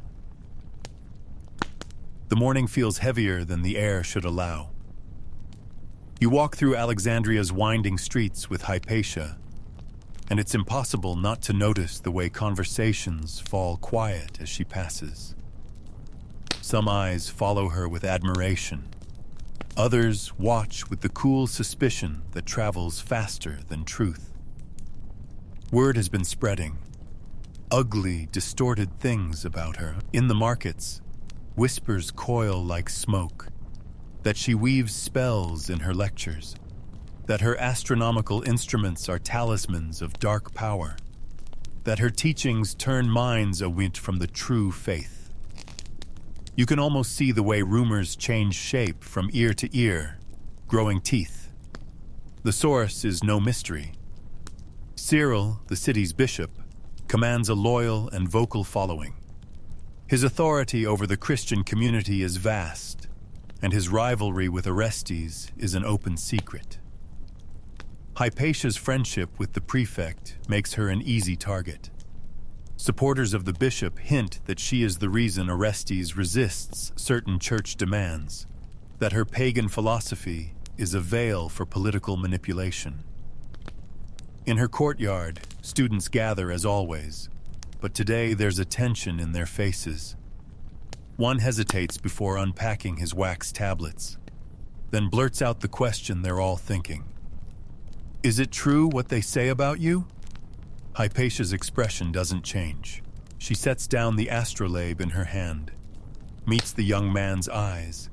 The morning feels heavier than the air should allow. You walk through Alexandria's winding streets with Hypatia, and it's impossible not to notice the way conversations fall quiet as she passes. Some eyes follow her with admiration. Others watch with the cool suspicion that travels faster than truth. Word has been spreading. Ugly, distorted things about her. In the markets, whispers coil like smoke. That she weaves spells in her lectures. That her astronomical instruments are talismans of dark power. That her teachings turn minds away from the true faith. You can almost see the way rumors change shape from ear to ear, growing teeth. The source is no mystery. Cyril, the city's bishop, commands a loyal and vocal following. His authority over the Christian community is vast, and his rivalry with Orestes is an open secret. Hypatia's friendship with the prefect makes her an easy target. Supporters of the bishop hint that she is the reason Orestes resists certain church demands, that her pagan philosophy is a veil for political manipulation. In her courtyard, students gather as always, but today there's a tension in their faces. One hesitates before unpacking his wax tablets, then blurts out the question they're all thinking. Is it true what they say about you? Hypatia's expression doesn't change. She sets down the astrolabe in her hand, meets the young man's eyes,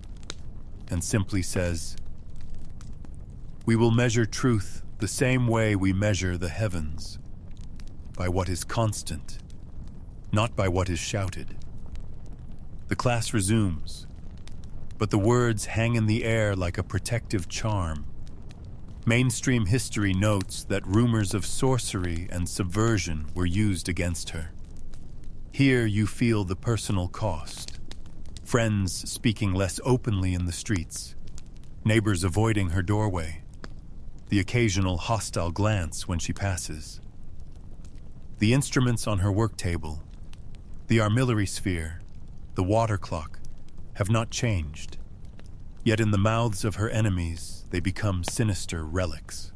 and simply says, "We will measure truth the same way we measure the heavens, by what is constant, not by what is shouted." The class resumes, but the words hang in the air like a protective charm. Mainstream history notes that rumors of sorcery and subversion were used against her. Here you feel the personal cost. Friends speaking less openly in the streets, neighbors avoiding her doorway, the occasional hostile glance when she passes. The instruments on her work table, the armillary sphere, the water clock, have not changed. Yet in the mouths of her enemies, they become sinister relics.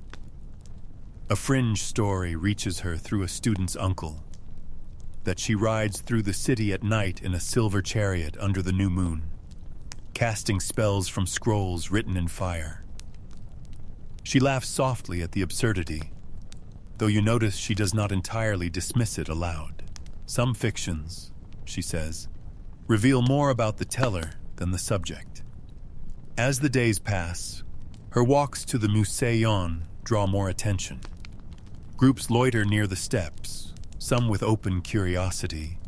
A fringe story reaches her through a student's uncle, that she rides through the city at night in a silver chariot under the new moon, casting spells from scrolls written in fire. She laughs softly at the absurdity, though you notice she does not entirely dismiss it aloud. Some fictions, she says, reveal more about the teller than the subject. As the days pass, her walks to the Museion draw more attention. Groups loiter near the steps, some with open curiosity,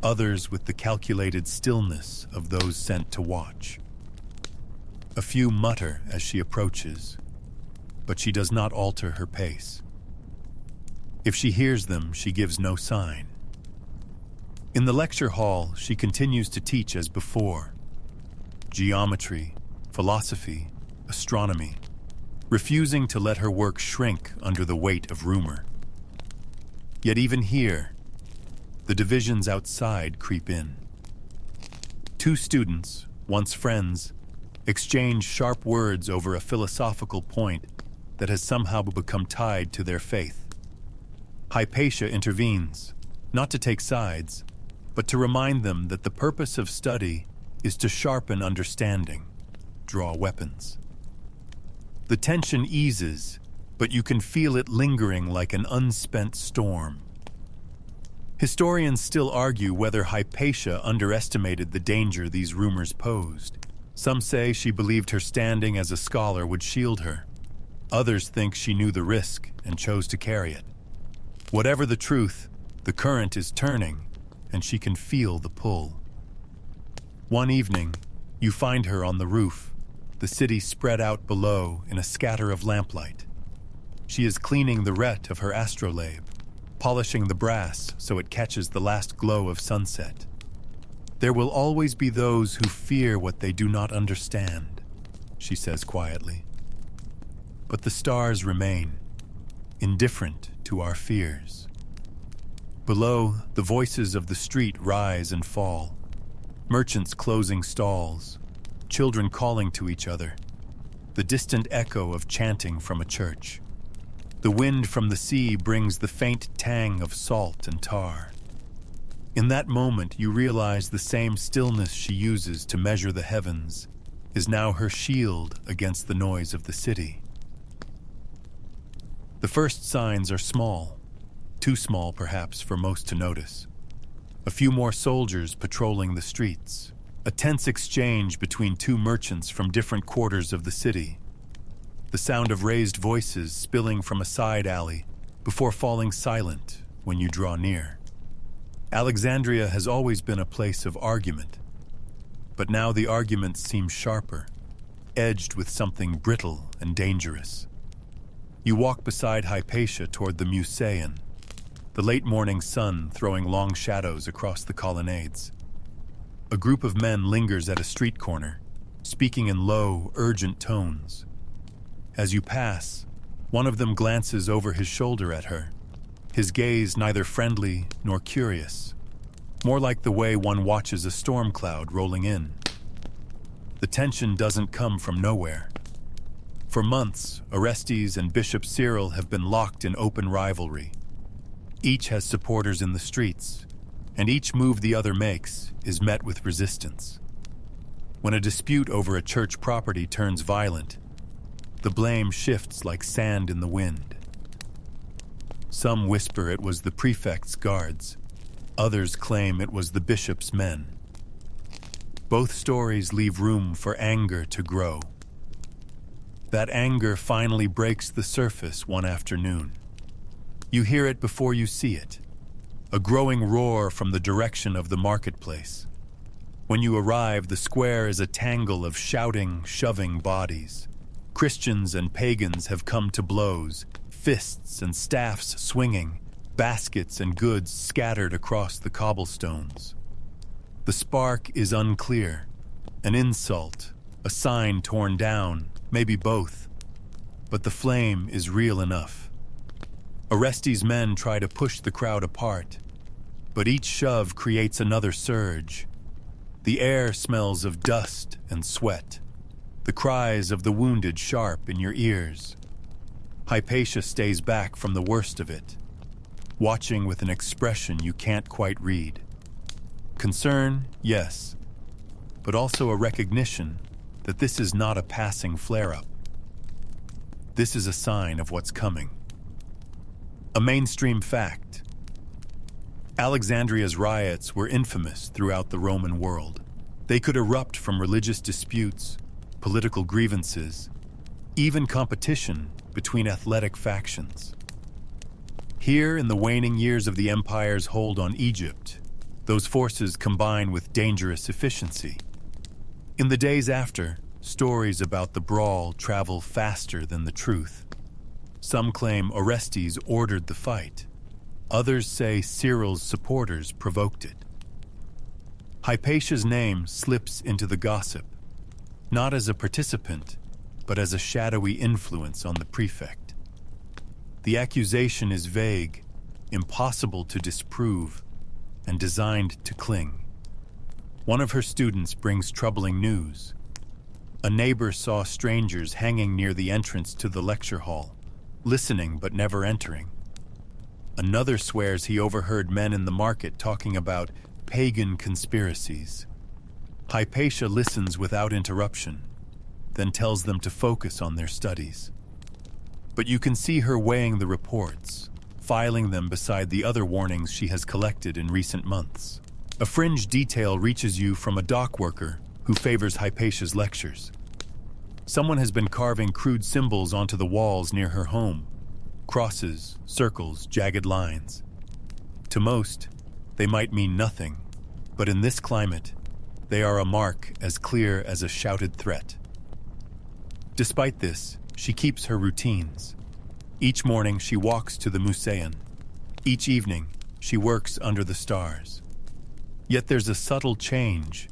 others with the calculated stillness of those sent to watch. A few mutter as she approaches, but she does not alter her pace. If she hears them, she gives no sign. In the lecture hall, she continues to teach as before. Geometry, philosophy, astronomy, refusing to let her work shrink under the weight of rumor. Yet even here, the divisions outside creep in. Two students, once friends, exchange sharp words over a philosophical point that has somehow become tied to their faith. Hypatia intervenes, not to take sides, but to remind them that the purpose of study is to sharpen understanding, draw weapons. The tension eases, but you can feel it lingering like an unspent storm. Historians still argue whether Hypatia underestimated the danger these rumors posed. Some say she believed her standing as a scholar would shield her. Others think she knew the risk and chose to carry it. Whatever the truth, the current is turning, and she can feel the pull. One evening, you find her on the roof, the city spread out below in a scatter of lamplight. She is cleaning the ret of her astrolabe, polishing the brass so it catches the last glow of sunset. There will always be those who fear what they do not understand, she says quietly. But the stars remain, indifferent to our fears. Below, the voices of the street rise and fall. Merchants closing stalls, children calling to each other, the distant echo of chanting from a church. The wind from the sea brings the faint tang of salt and tar. In that moment, you realize the same stillness she uses to measure the heavens is now her shield against the noise of the city. The first signs are small, too small perhaps for most to notice. A few more soldiers patrolling the streets, a tense exchange between two merchants from different quarters of the city, the sound of raised voices spilling from a side alley before falling silent when you draw near. Alexandria has always been a place of argument, but now the arguments seem sharper, edged with something brittle and dangerous. You walk beside Hypatia toward the Museum, the late morning sun throwing long shadows across the colonnades. A group of men lingers at a street corner, speaking in low, urgent tones. As you pass, one of them glances over his shoulder at her, his gaze neither friendly nor curious, more like the way one watches a storm cloud rolling in. The tension doesn't come from nowhere. For months, Orestes and Bishop Cyril have been locked in open rivalry. Each has supporters in the streets, and each move the other makes is met with resistance. When a dispute over a church property turns violent, the blame shifts like sand in the wind. Some whisper it was the prefect's guards. Others claim it was the bishop's men. Both stories leave room for anger to grow. That anger finally breaks the surface one afternoon. You hear it before you see it, a growing roar from the direction of the marketplace. When you arrive, the square is a tangle of shouting, shoving bodies. Christians and pagans have come to blows, fists and staffs swinging, baskets and goods scattered across the cobblestones. The spark is unclear, an insult, a sign torn down, maybe both. But the flame is real enough. Orestes' men try to push the crowd apart, but each shove creates another surge. The air smells of dust and sweat, the cries of the wounded sharp in your ears. Hypatia stays back from the worst of it, watching with an expression you can't quite read. Concern, yes, but also a recognition that this is not a passing flare-up. This is a sign of what's coming. A mainstream fact. Alexandria's riots were infamous throughout the Roman world. They could erupt from religious disputes, political grievances, even competition between athletic factions. Here, in the waning years of the empire's hold on Egypt, those forces combine with dangerous efficiency. In the days after, stories about the brawl travel faster than the truth. Some claim Orestes ordered the fight. Others say Cyril's supporters provoked it. Hypatia's name slips into the gossip, not as a participant, but as a shadowy influence on the prefect. The accusation is vague, impossible to disprove, and designed to cling. One of her students brings troubling news. A neighbor saw strangers hanging near the entrance to the lecture hall, listening but never entering. Another swears he overheard men in the market talking about pagan conspiracies. Hypatia listens without interruption, then tells them to focus on their studies. But you can see her weighing the reports, filing them beside the other warnings she has collected in recent months. A fringe detail reaches you from a dock worker who favors Hypatia's lectures. Someone has been carving crude symbols onto the walls near her home, crosses, circles, jagged lines. To most, they might mean nothing, but in this climate, they are a mark as clear as a shouted threat. Despite this, she keeps her routines. Each morning she walks to the Museum. Each evening she works under the stars. Yet there's a subtle change.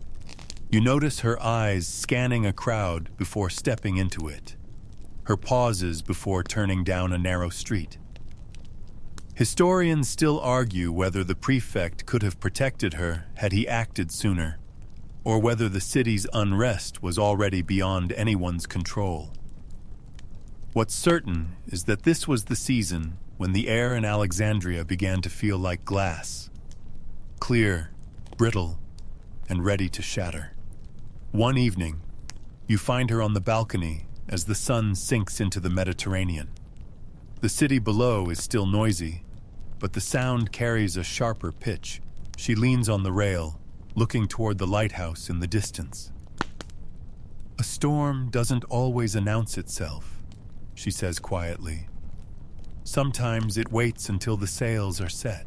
You notice her eyes scanning a crowd before stepping into it, her pauses before turning down a narrow street. Historians still argue whether the prefect could have protected her had he acted sooner, or whether the city's unrest was already beyond anyone's control. What's certain is that this was the season when the air in Alexandria began to feel like glass, clear, brittle, and ready to shatter. One evening, you find her on the balcony as the sun sinks into the Mediterranean. The city below is still noisy, but the sound carries a sharper pitch. She leans on the rail, looking toward the lighthouse in the distance. "A storm doesn't always announce itself," she says quietly. "Sometimes it waits until the sails are set."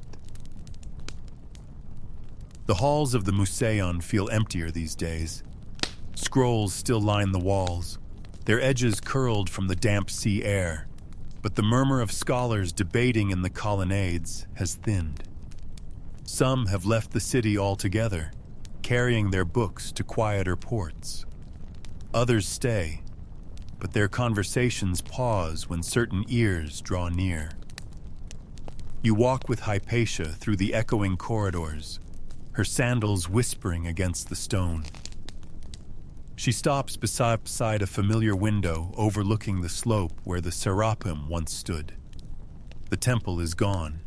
The halls of the Museum feel emptier these days. Scrolls still line the walls, their edges curled from the damp sea air, but the murmur of scholars debating in the colonnades has thinned. Some have left the city altogether, carrying their books to quieter ports. Others stay, but their conversations pause when certain ears draw near. You walk with Hypatia through the echoing corridors, her sandals whispering against the stone. She stops beside a familiar window overlooking the slope where the Serapeum once stood. The temple is gone.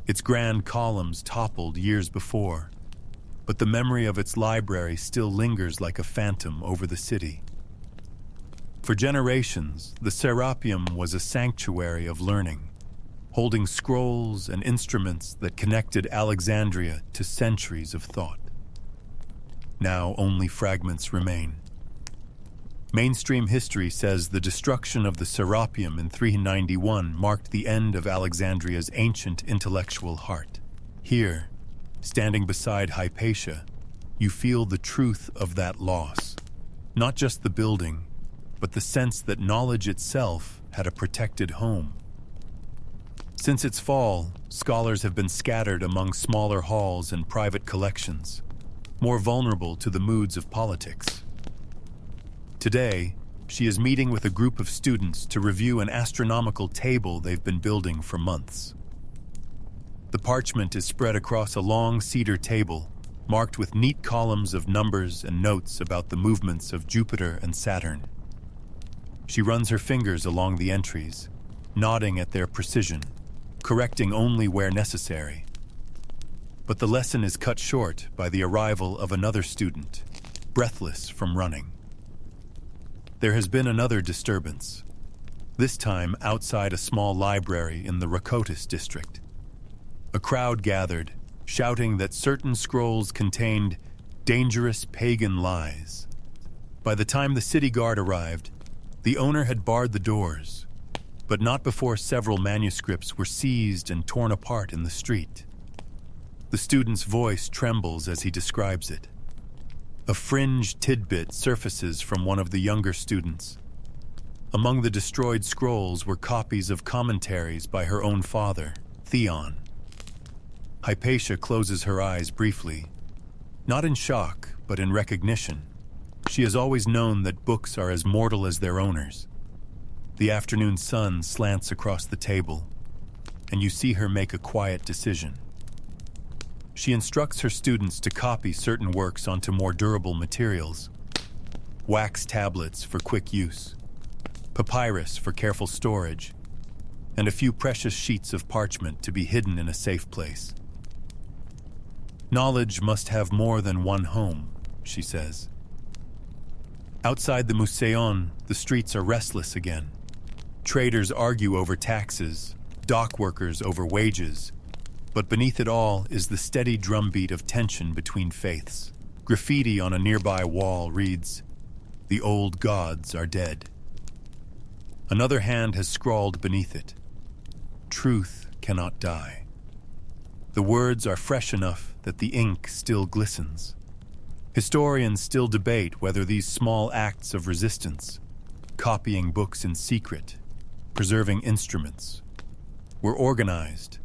Its grand columns toppled years before, but the memory of its library still lingers like a phantom over the city. For generations, the Serapeum was a sanctuary of learning, holding scrolls and instruments that connected Alexandria to centuries of thought. Now only fragments remain. Mainstream history says the destruction of the Serapeum in 391 marked the end of Alexandria's ancient intellectual heart. Here, standing beside Hypatia, you feel the truth of that loss. Not just the building, but the sense that knowledge itself had a protected home. Since its fall, scholars have been scattered among smaller halls and private collections, more vulnerable to the moods of politics. Today, she is meeting with a group of students to review an astronomical table they've been building for months. The parchment is spread across a long cedar table, marked with neat columns of numbers and notes about the movements of Jupiter and Saturn. She runs her fingers along the entries, nodding at their precision, correcting only where necessary. But the lesson is cut short by the arrival of another student, breathless from running. There has been another disturbance, this time outside a small library in the Rakotis district. A crowd gathered, shouting that certain scrolls contained dangerous pagan lies. By the time the city guard arrived, the owner had barred the doors, but not before several manuscripts were seized and torn apart in the street. The student's voice trembles as he describes it. A fringe tidbit surfaces from one of the younger students. Among the destroyed scrolls were copies of commentaries by her own father, Theon. Hypatia closes her eyes briefly, not in shock, but in recognition. She has always known that books are as mortal as their owners. The afternoon sun slants across the table, and you see her make a quiet decision. She instructs her students to copy certain works onto more durable materials. Wax tablets for quick use, papyrus for careful storage, and a few precious sheets of parchment to be hidden in a safe place. Knowledge must have more than one home, she says. Outside the Museum, the streets are restless again. Traders argue over taxes, dock workers over wages, but beneath it all is the steady drumbeat of tension between faiths. Graffiti on a nearby wall reads, "The old gods are dead." Another hand has scrawled beneath it, truth cannot die. The words are fresh enough that the ink still glistens. Historians still debate whether these small acts of resistance, copying books in secret, preserving instruments, were organized,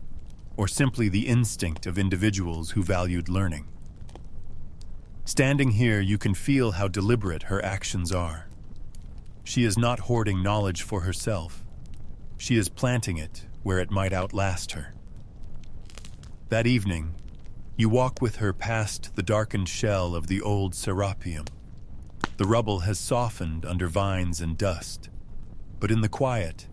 or simply the instinct of individuals who valued learning. Standing here, you can feel how deliberate her actions are. She is not hoarding knowledge for herself. She is planting it where it might outlast her. That evening, you walk with her past the darkened shell of the old serapeum. The rubble has softened under vines and dust, but in the quiet,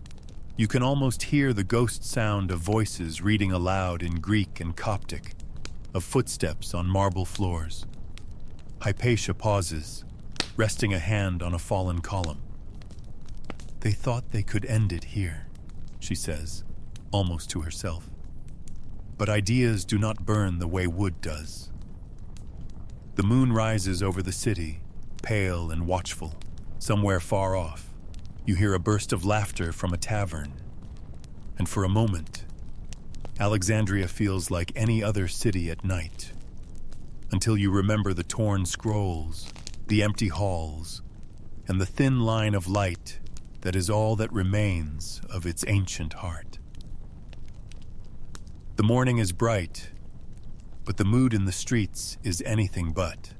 you can almost hear the ghost sound of voices reading aloud in Greek and Coptic, of footsteps on marble floors. Hypatia pauses, resting a hand on a fallen column. "They thought they could end it here," she says, almost to herself. But ideas do not burn the way wood does. The moon rises over the city, pale and watchful. Somewhere far off, you hear a burst of laughter from a tavern. And for a moment, Alexandria feels like any other city at night, until you remember the torn scrolls, the empty halls, and the thin line of light that is all that remains of its ancient heart. The morning is bright, but the mood in the streets is anything but.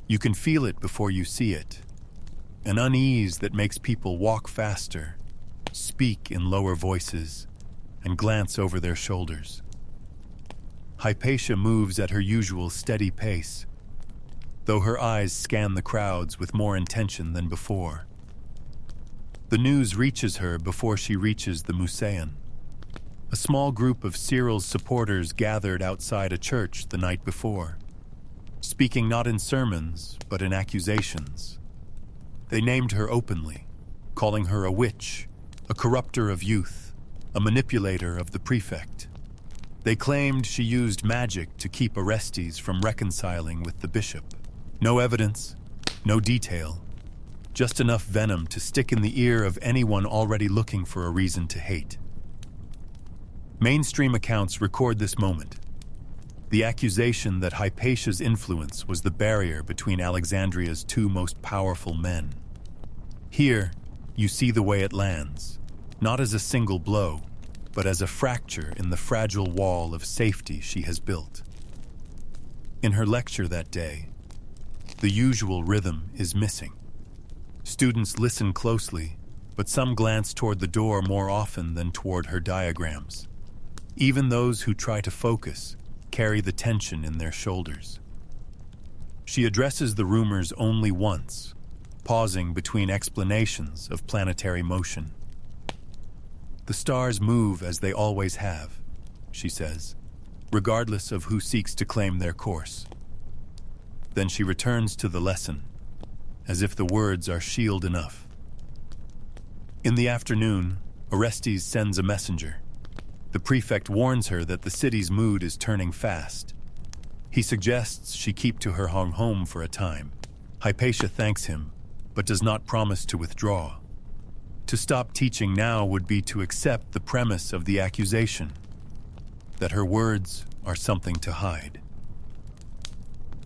You can feel it before you see it, an unease that makes people walk faster, speak in lower voices, and glance over their shoulders. Hypatia moves at her usual steady pace, though her eyes scan the crowds with more intention than before. The news reaches her before she reaches the Museum. A small group of Cyril's supporters gathered outside a church the night before, speaking not in sermons, but in accusations. They named her openly, calling her a witch, a corrupter of youth, a manipulator of the prefect. They claimed she used magic to keep Orestes from reconciling with the bishop. No evidence, no detail, just enough venom to stick in the ear of anyone already looking for a reason to hate. Mainstream accounts record this moment. The accusation that Hypatia's influence was the barrier between Alexandria's two most powerful men. Here, you see the way it lands, not as a single blow, but as a fracture in the fragile wall of safety she has built. In her lecture that day, the usual rhythm is missing. Students listen closely, but some glance toward the door more often than toward her diagrams. Even those who try to focus carry the tension in their shoulders. She addresses the rumors only once, pausing between explanations of planetary motion. "The stars move as they always have," she says, regardless of who seeks to claim their course. Then she returns to the lesson, as if the words are shield enough. In the afternoon, Orestes sends a messenger. The prefect warns her that the city's mood is turning fast. He suggests she keep to her home for a time. Hypatia thanks him, but does not promise to withdraw. To stop teaching now would be to accept the premise of the accusation, that her words are something to hide.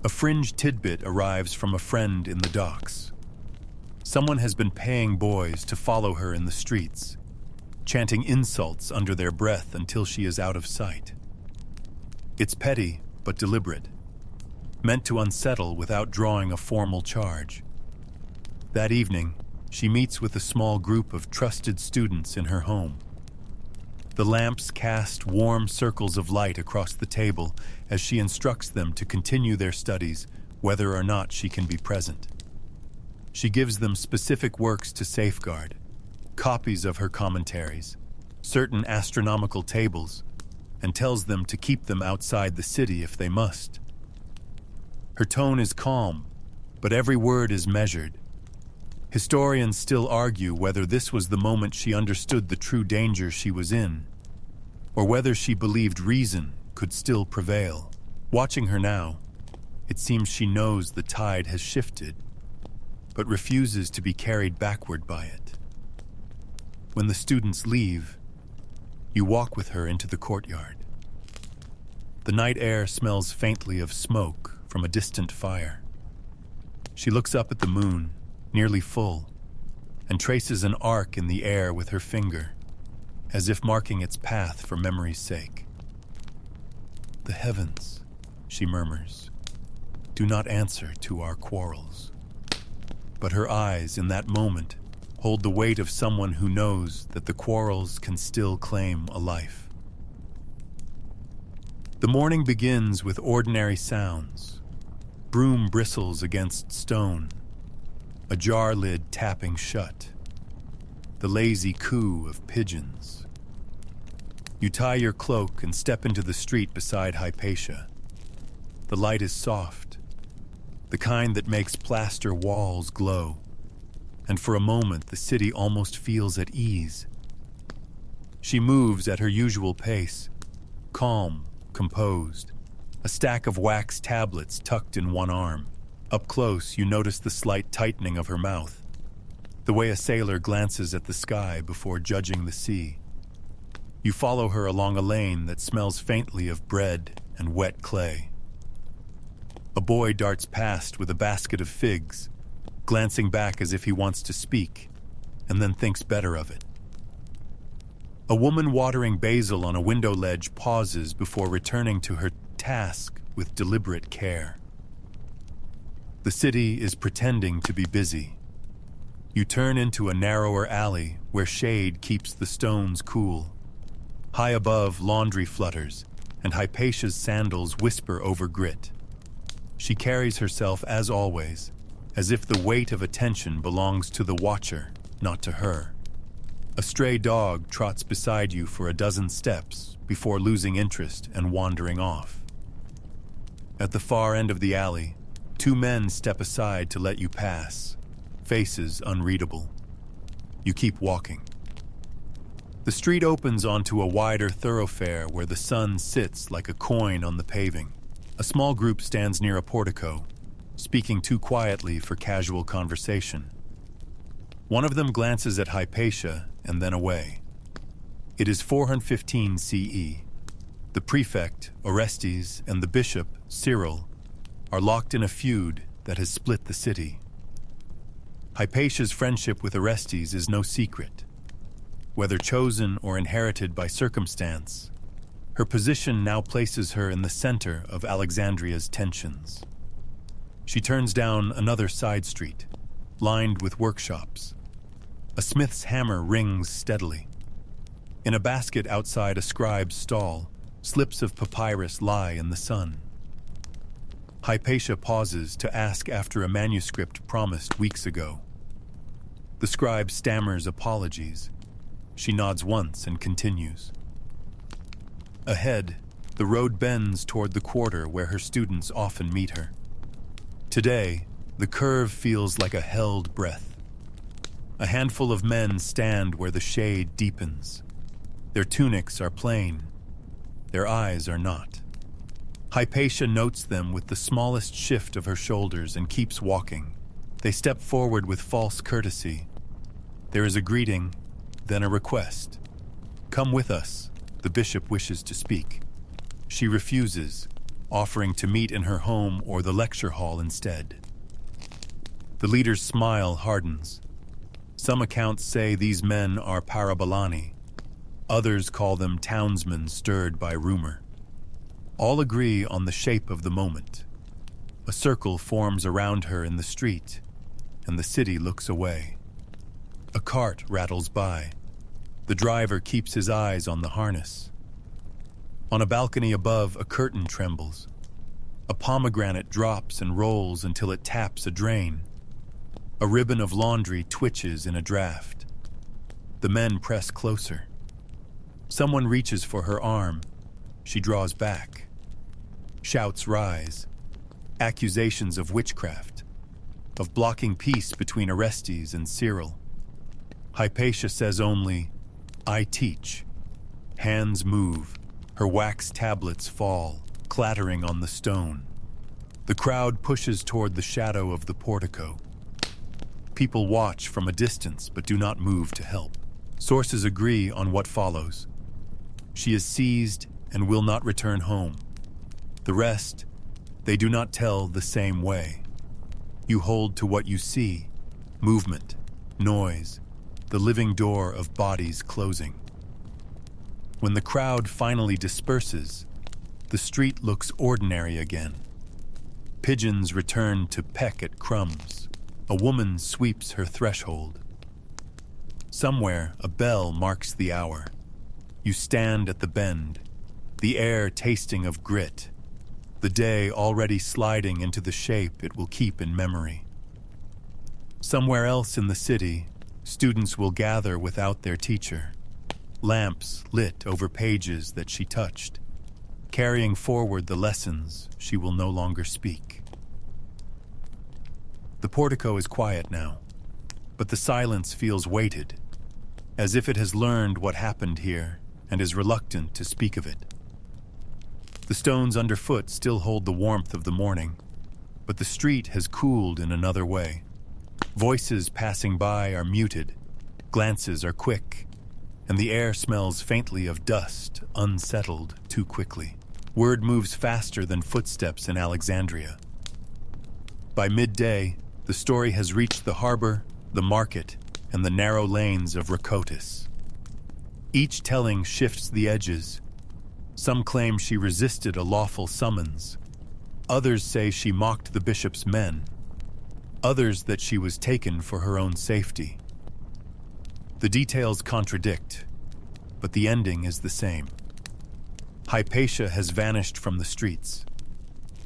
A fringe tidbit arrives from a friend in the docks. Someone has been paying boys to follow her in the streets, chanting insults under their breath until she is out of sight. It's petty, but deliberate, meant to unsettle without drawing a formal charge. That evening, she meets with a small group of trusted students in her home. The lamps cast warm circles of light across the table as she instructs them to continue their studies, whether or not she can be present. She gives them specific works to safeguard, copies of her commentaries, certain astronomical tables, and tells them to keep them outside the city if they must. Her tone is calm, but every word is measured. Historians still argue whether this was the moment she understood the true danger she was in, or whether she believed reason could still prevail. Watching her now, it seems she knows the tide has shifted, but refuses to be carried backward by it. When the students leave, You walk with her into the courtyard. The night air smells faintly of smoke from a distant fire. She looks up at the moon, nearly full, and traces an arc in the air with her finger, as if marking its path for memory's sake. "The heavens," she murmurs, "do not answer to our quarrels." But her eyes, in that moment, hold the weight of someone who knows that the quarrels can still claim a life. The morning begins with ordinary sounds. Broom bristles against stone, a jar lid tapping shut, the lazy coo of pigeons. You tie your cloak and step into the street beside Hypatia. The light is soft, the kind that makes plaster walls glow, and for a moment the city almost feels at ease. She moves at her usual pace, calm, composed, a stack of wax tablets tucked in one arm. Up close, you notice the slight tightening of her mouth, the way a sailor glances at the sky before judging the sea. You follow her along a lane that smells faintly of bread and wet clay. A boy darts past with a basket of figs, glancing back as if he wants to speak, and then thinks better of it. A woman watering basil on a window ledge pauses before returning to her task with deliberate care. The city is pretending to be busy. You turn into a narrower alley where shade keeps the stones cool. High above, laundry flutters, and Hypatia's sandals whisper over grit. She carries herself, as always, as if the weight of attention belongs to the watcher, not to her. A stray dog trots beside you for a dozen steps before losing interest and wandering off. At the far end of the alley, two men step aside to let you pass, faces unreadable. You keep walking. The street opens onto a wider thoroughfare where the sun sits like a coin on the paving. A small group stands near a portico, speaking too quietly for casual conversation. One of them glances at Hypatia and then away. It is 415 CE. The prefect, Orestes, and the bishop, Cyril, are locked in a feud that has split the city. Hypatia's friendship with Orestes is no secret. Whether chosen or inherited by circumstance, her position now places her in the center of Alexandria's tensions. She turns down another side street, lined with workshops. A smith's hammer rings steadily. In a basket outside a scribe's stall, slips of papyrus lie in the sun. Hypatia pauses to ask after a manuscript promised weeks ago. The scribe stammers apologies. She nods once and continues. Ahead, the road bends toward the quarter where her students often meet her. Today, the curve feels like a held breath. A handful of men stand where the shade deepens. Their tunics are plain. Their eyes are not. Hypatia notes them with the smallest shift of her shoulders and keeps walking. They step forward with false courtesy. There is a greeting, then a request. Come with us, the bishop wishes to speak. She refuses, offering to meet in her home or the lecture hall instead. The leader's smile hardens. Some accounts say these men are parabolani. Others call them townsmen stirred by rumor. All agree on the shape of the moment. A circle forms around her in the street, and the city looks away. A cart rattles by. The driver keeps his eyes on the harness. On a balcony above, a curtain trembles. A pomegranate drops and rolls until it taps a drain. A ribbon of laundry twitches in a draft. The men press closer. Someone reaches for her arm. She draws back. Shouts rise. Accusations of witchcraft, of blocking peace between Orestes and Cyril. Hypatia says only, "I teach." Hands move. Her wax tablets fall, clattering on the stone. The crowd pushes toward the shadow of the portico. People watch from a distance but do not move to help. Sources agree on what follows. She is seized and will not return home. The rest, they do not tell the same way. You hold to what you see, movement, noise, the living door of bodies closing. When the crowd finally disperses, the street looks ordinary again. Pigeons return to peck at crumbs. A woman sweeps her threshold. Somewhere, a bell marks the hour. You stand at the bend, the air tasting of grit, the day already sliding into the shape it will keep in memory. Somewhere else in the city, students will gather without their teacher, lamps lit over pages that she touched, carrying forward the lessons she will no longer speak. The portico is quiet now, but the silence feels weighted, as if it has learned what happened here and is reluctant to speak of it. The stones underfoot still hold the warmth of the morning, but the street has cooled in another way. Voices passing by are muted, glances are quick, and the air smells faintly of dust, unsettled too quickly. Word moves faster than footsteps in Alexandria. By midday, the story has reached the harbor, the market, and the narrow lanes of Rakotis. Each telling shifts the edges. Some claim she resisted a lawful summons. Others say she mocked the bishop's men. Others that she was taken for her own safety. The details contradict, but the ending is the same. Hypatia has vanished from the streets.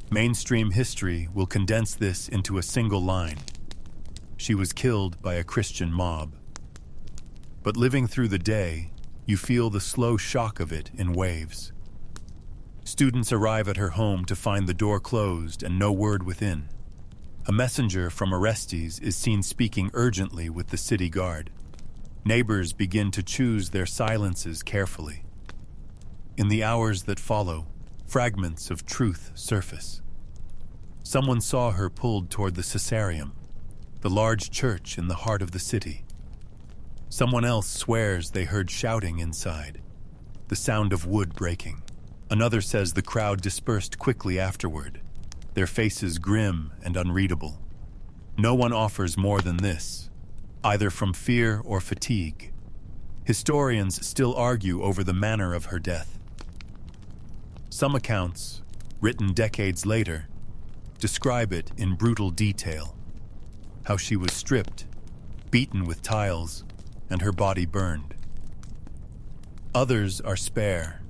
Mainstream history will condense this into a single line. She was killed by a Christian mob. But living through the day, you feel the slow shock of it in waves. Students arrive at her home to find the door closed and no word within. A messenger from Orestes is seen speaking urgently with the city guard. Neighbors begin to choose their silences carefully. In the hours that follow, fragments of truth surface. Someone saw her pulled toward the Caesareum, the large church in the heart of the city. Someone else swears they heard shouting inside, the sound of wood breaking. Another says the crowd dispersed quickly afterward, their faces grim and unreadable. No one offers more than this, either from fear or fatigue. Historians still argue over the manner of her death. Some accounts, written decades later, describe it in brutal detail, how she was stripped, beaten with tiles, and her body burned. Others are spare,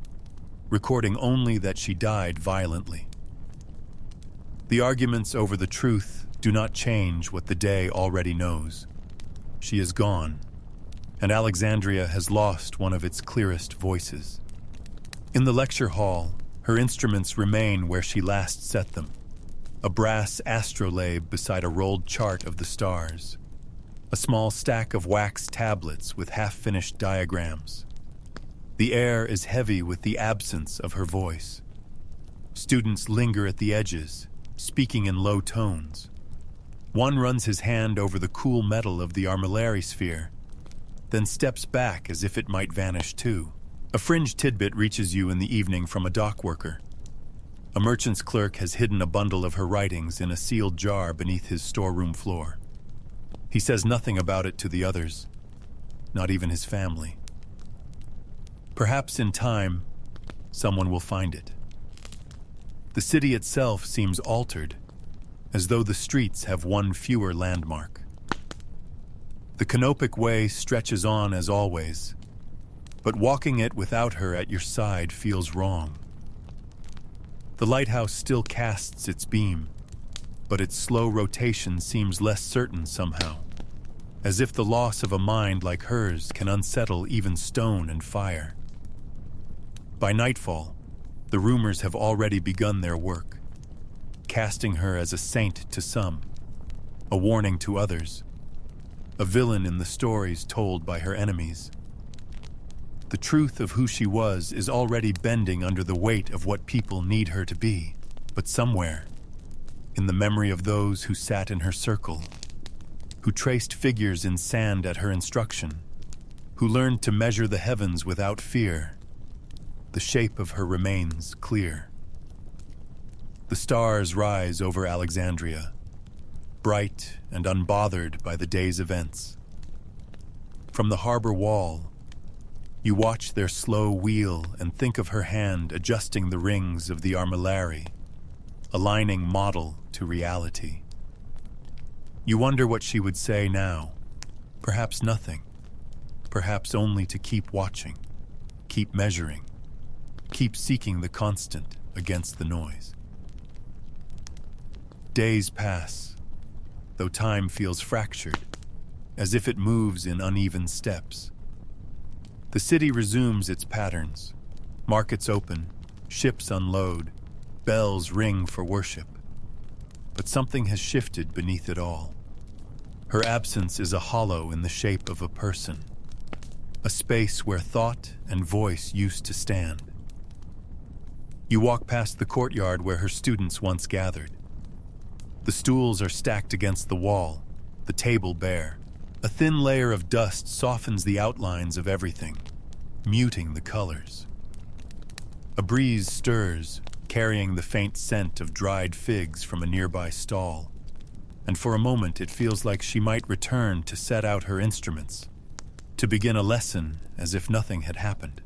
recording only that she died violently. The arguments over the truth do not change what the day already knows. She is gone, and Alexandria has lost one of its clearest voices. In the lecture hall, her instruments remain where she last set them. A brass astrolabe beside a rolled chart of the stars. A small stack of wax tablets with half-finished diagrams. The air is heavy with the absence of her voice. Students linger at the edges, speaking in low tones. One runs his hand over the cool metal of the armillary sphere, then steps back as if it might vanish too. A fringe tidbit reaches you in the evening from a dock worker. A merchant's clerk has hidden a bundle of her writings in a sealed jar beneath his storeroom floor. He says nothing about it to the others, not even his family. Perhaps in time, someone will find it. The city itself seems altered, as though the streets have one fewer landmark. The canopic way stretches on as always, but walking it without her at your side feels wrong. The lighthouse still casts its beam, but its slow rotation seems less certain somehow, as if the loss of a mind like hers can unsettle even stone and fire. By nightfall, the rumors have already begun their work, casting her as a saint to some, a warning to others, a villain in the stories told by her enemies. The truth of who she was is already bending under the weight of what people need her to be, but somewhere, in the memory of those who sat in her circle, who traced figures in sand at her instruction, who learned to measure the heavens without fear, the shape of her remains clear. The stars rise over Alexandria, bright and unbothered by the day's events. From the harbor wall, you watch their slow wheel and think of her hand adjusting the rings of the armillary, aligning model to reality. You wonder what she would say now. Perhaps nothing. Perhaps only to keep watching, keep measuring, keep seeking the constant against the noise. Days pass, though time feels fractured, as if it moves in uneven steps. The city resumes its patterns. Markets open, ships unload, bells ring for worship. But something has shifted beneath it all. Her absence is a hollow in the shape of a person, a space where thought and voice used to stand. You walk past the courtyard where her students once gathered. The stools are stacked against the wall, the table bare. A thin layer of dust softens the outlines of everything, muting the colors. A breeze stirs, carrying the faint scent of dried figs from a nearby stall, and for a moment it feels like she might return to set out her instruments, to begin a lesson as if nothing had happened.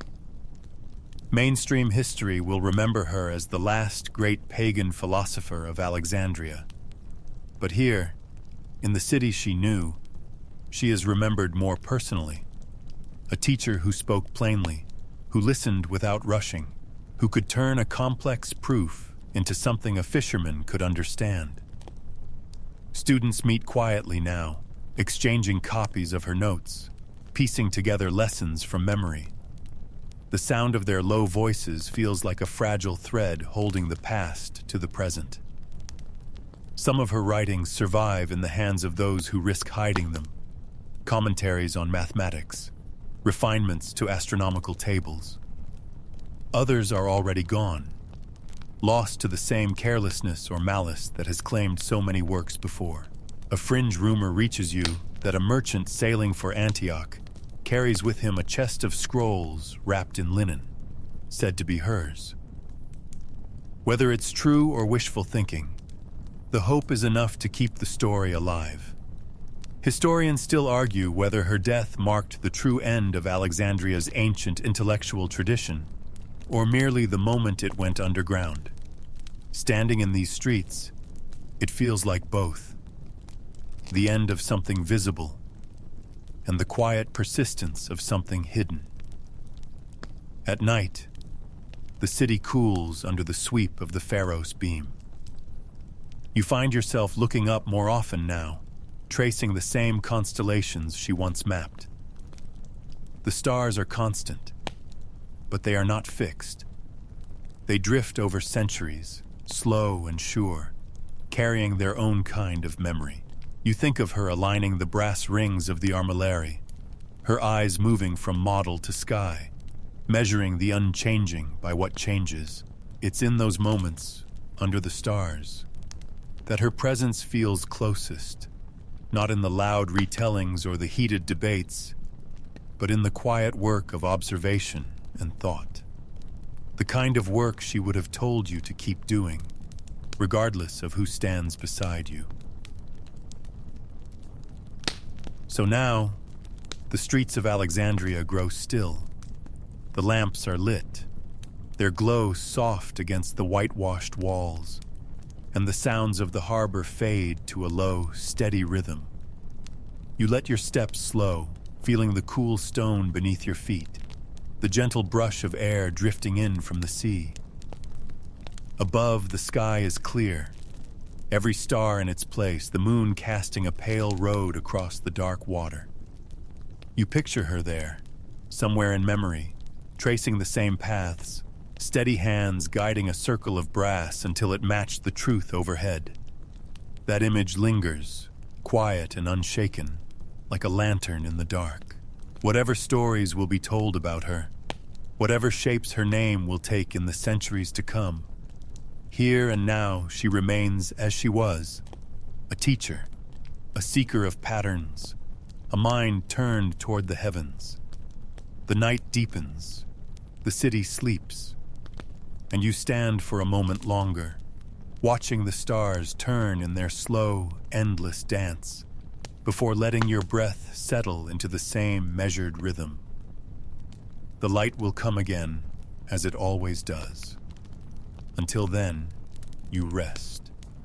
Mainstream history will remember her as the last great pagan philosopher of Alexandria. But here, in the city she knew, she is remembered more personally. A teacher who spoke plainly, who listened without rushing, who could turn a complex proof into something a fisherman could understand. Students meet quietly now, exchanging copies of her notes, piecing together lessons from memory. The sound of their low voices feels like a fragile thread holding the past to the present. Some of her writings survive in the hands of those who risk hiding them. Commentaries on mathematics, refinements to astronomical tables. Others are already gone, lost to the same carelessness or malice that has claimed so many works before. A fringe rumor reaches you that a merchant sailing for Antioch carries with him a chest of scrolls wrapped in linen, said to be hers. Whether it's true or wishful thinking, the hope is enough to keep the story alive. Historians still argue whether her death marked the true end of Alexandria's ancient intellectual tradition, or merely the moment it went underground. Standing in these streets, it feels like both. The end of something visible, and the quiet persistence of something hidden. At night, the city cools under the sweep of the Pharos beam. You find yourself looking up more often now, tracing the same constellations she once mapped. The stars are constant, but they are not fixed. They drift over centuries, slow and sure, carrying their own kind of memory. You think of her aligning the brass rings of the armillary, her eyes moving from model to sky, measuring the unchanging by what changes. It's in those moments, under the stars, that her presence feels closest, not in the loud retellings or the heated debates, but in the quiet work of observation and thought. The kind of work she would have told you to keep doing, regardless of who stands beside you. So now, the streets of Alexandria grow still. The lamps are lit, their glow soft against the whitewashed walls, and the sounds of the harbor fade to a low, steady rhythm. You let your steps slow, feeling the cool stone beneath your feet, the gentle brush of air drifting in from the sea. Above, the sky is clear, every star in its place, the moon casting a pale road across the dark water. You picture her there, somewhere in memory, tracing the same paths, steady hands guiding a circle of brass until it matched the truth overhead. That image lingers, quiet and unshaken, like a lantern in the dark. Whatever stories will be told about her, whatever shapes her name will take in the centuries to come, here and now she remains as she was, a teacher, a seeker of patterns, a mind turned toward the heavens. The night deepens, The city sleeps, and you stand for a moment longer, watching the stars turn in their slow, endless dance, before letting your breath settle into the same measured rhythm. The light will come again, as it always does. Until then, you rest.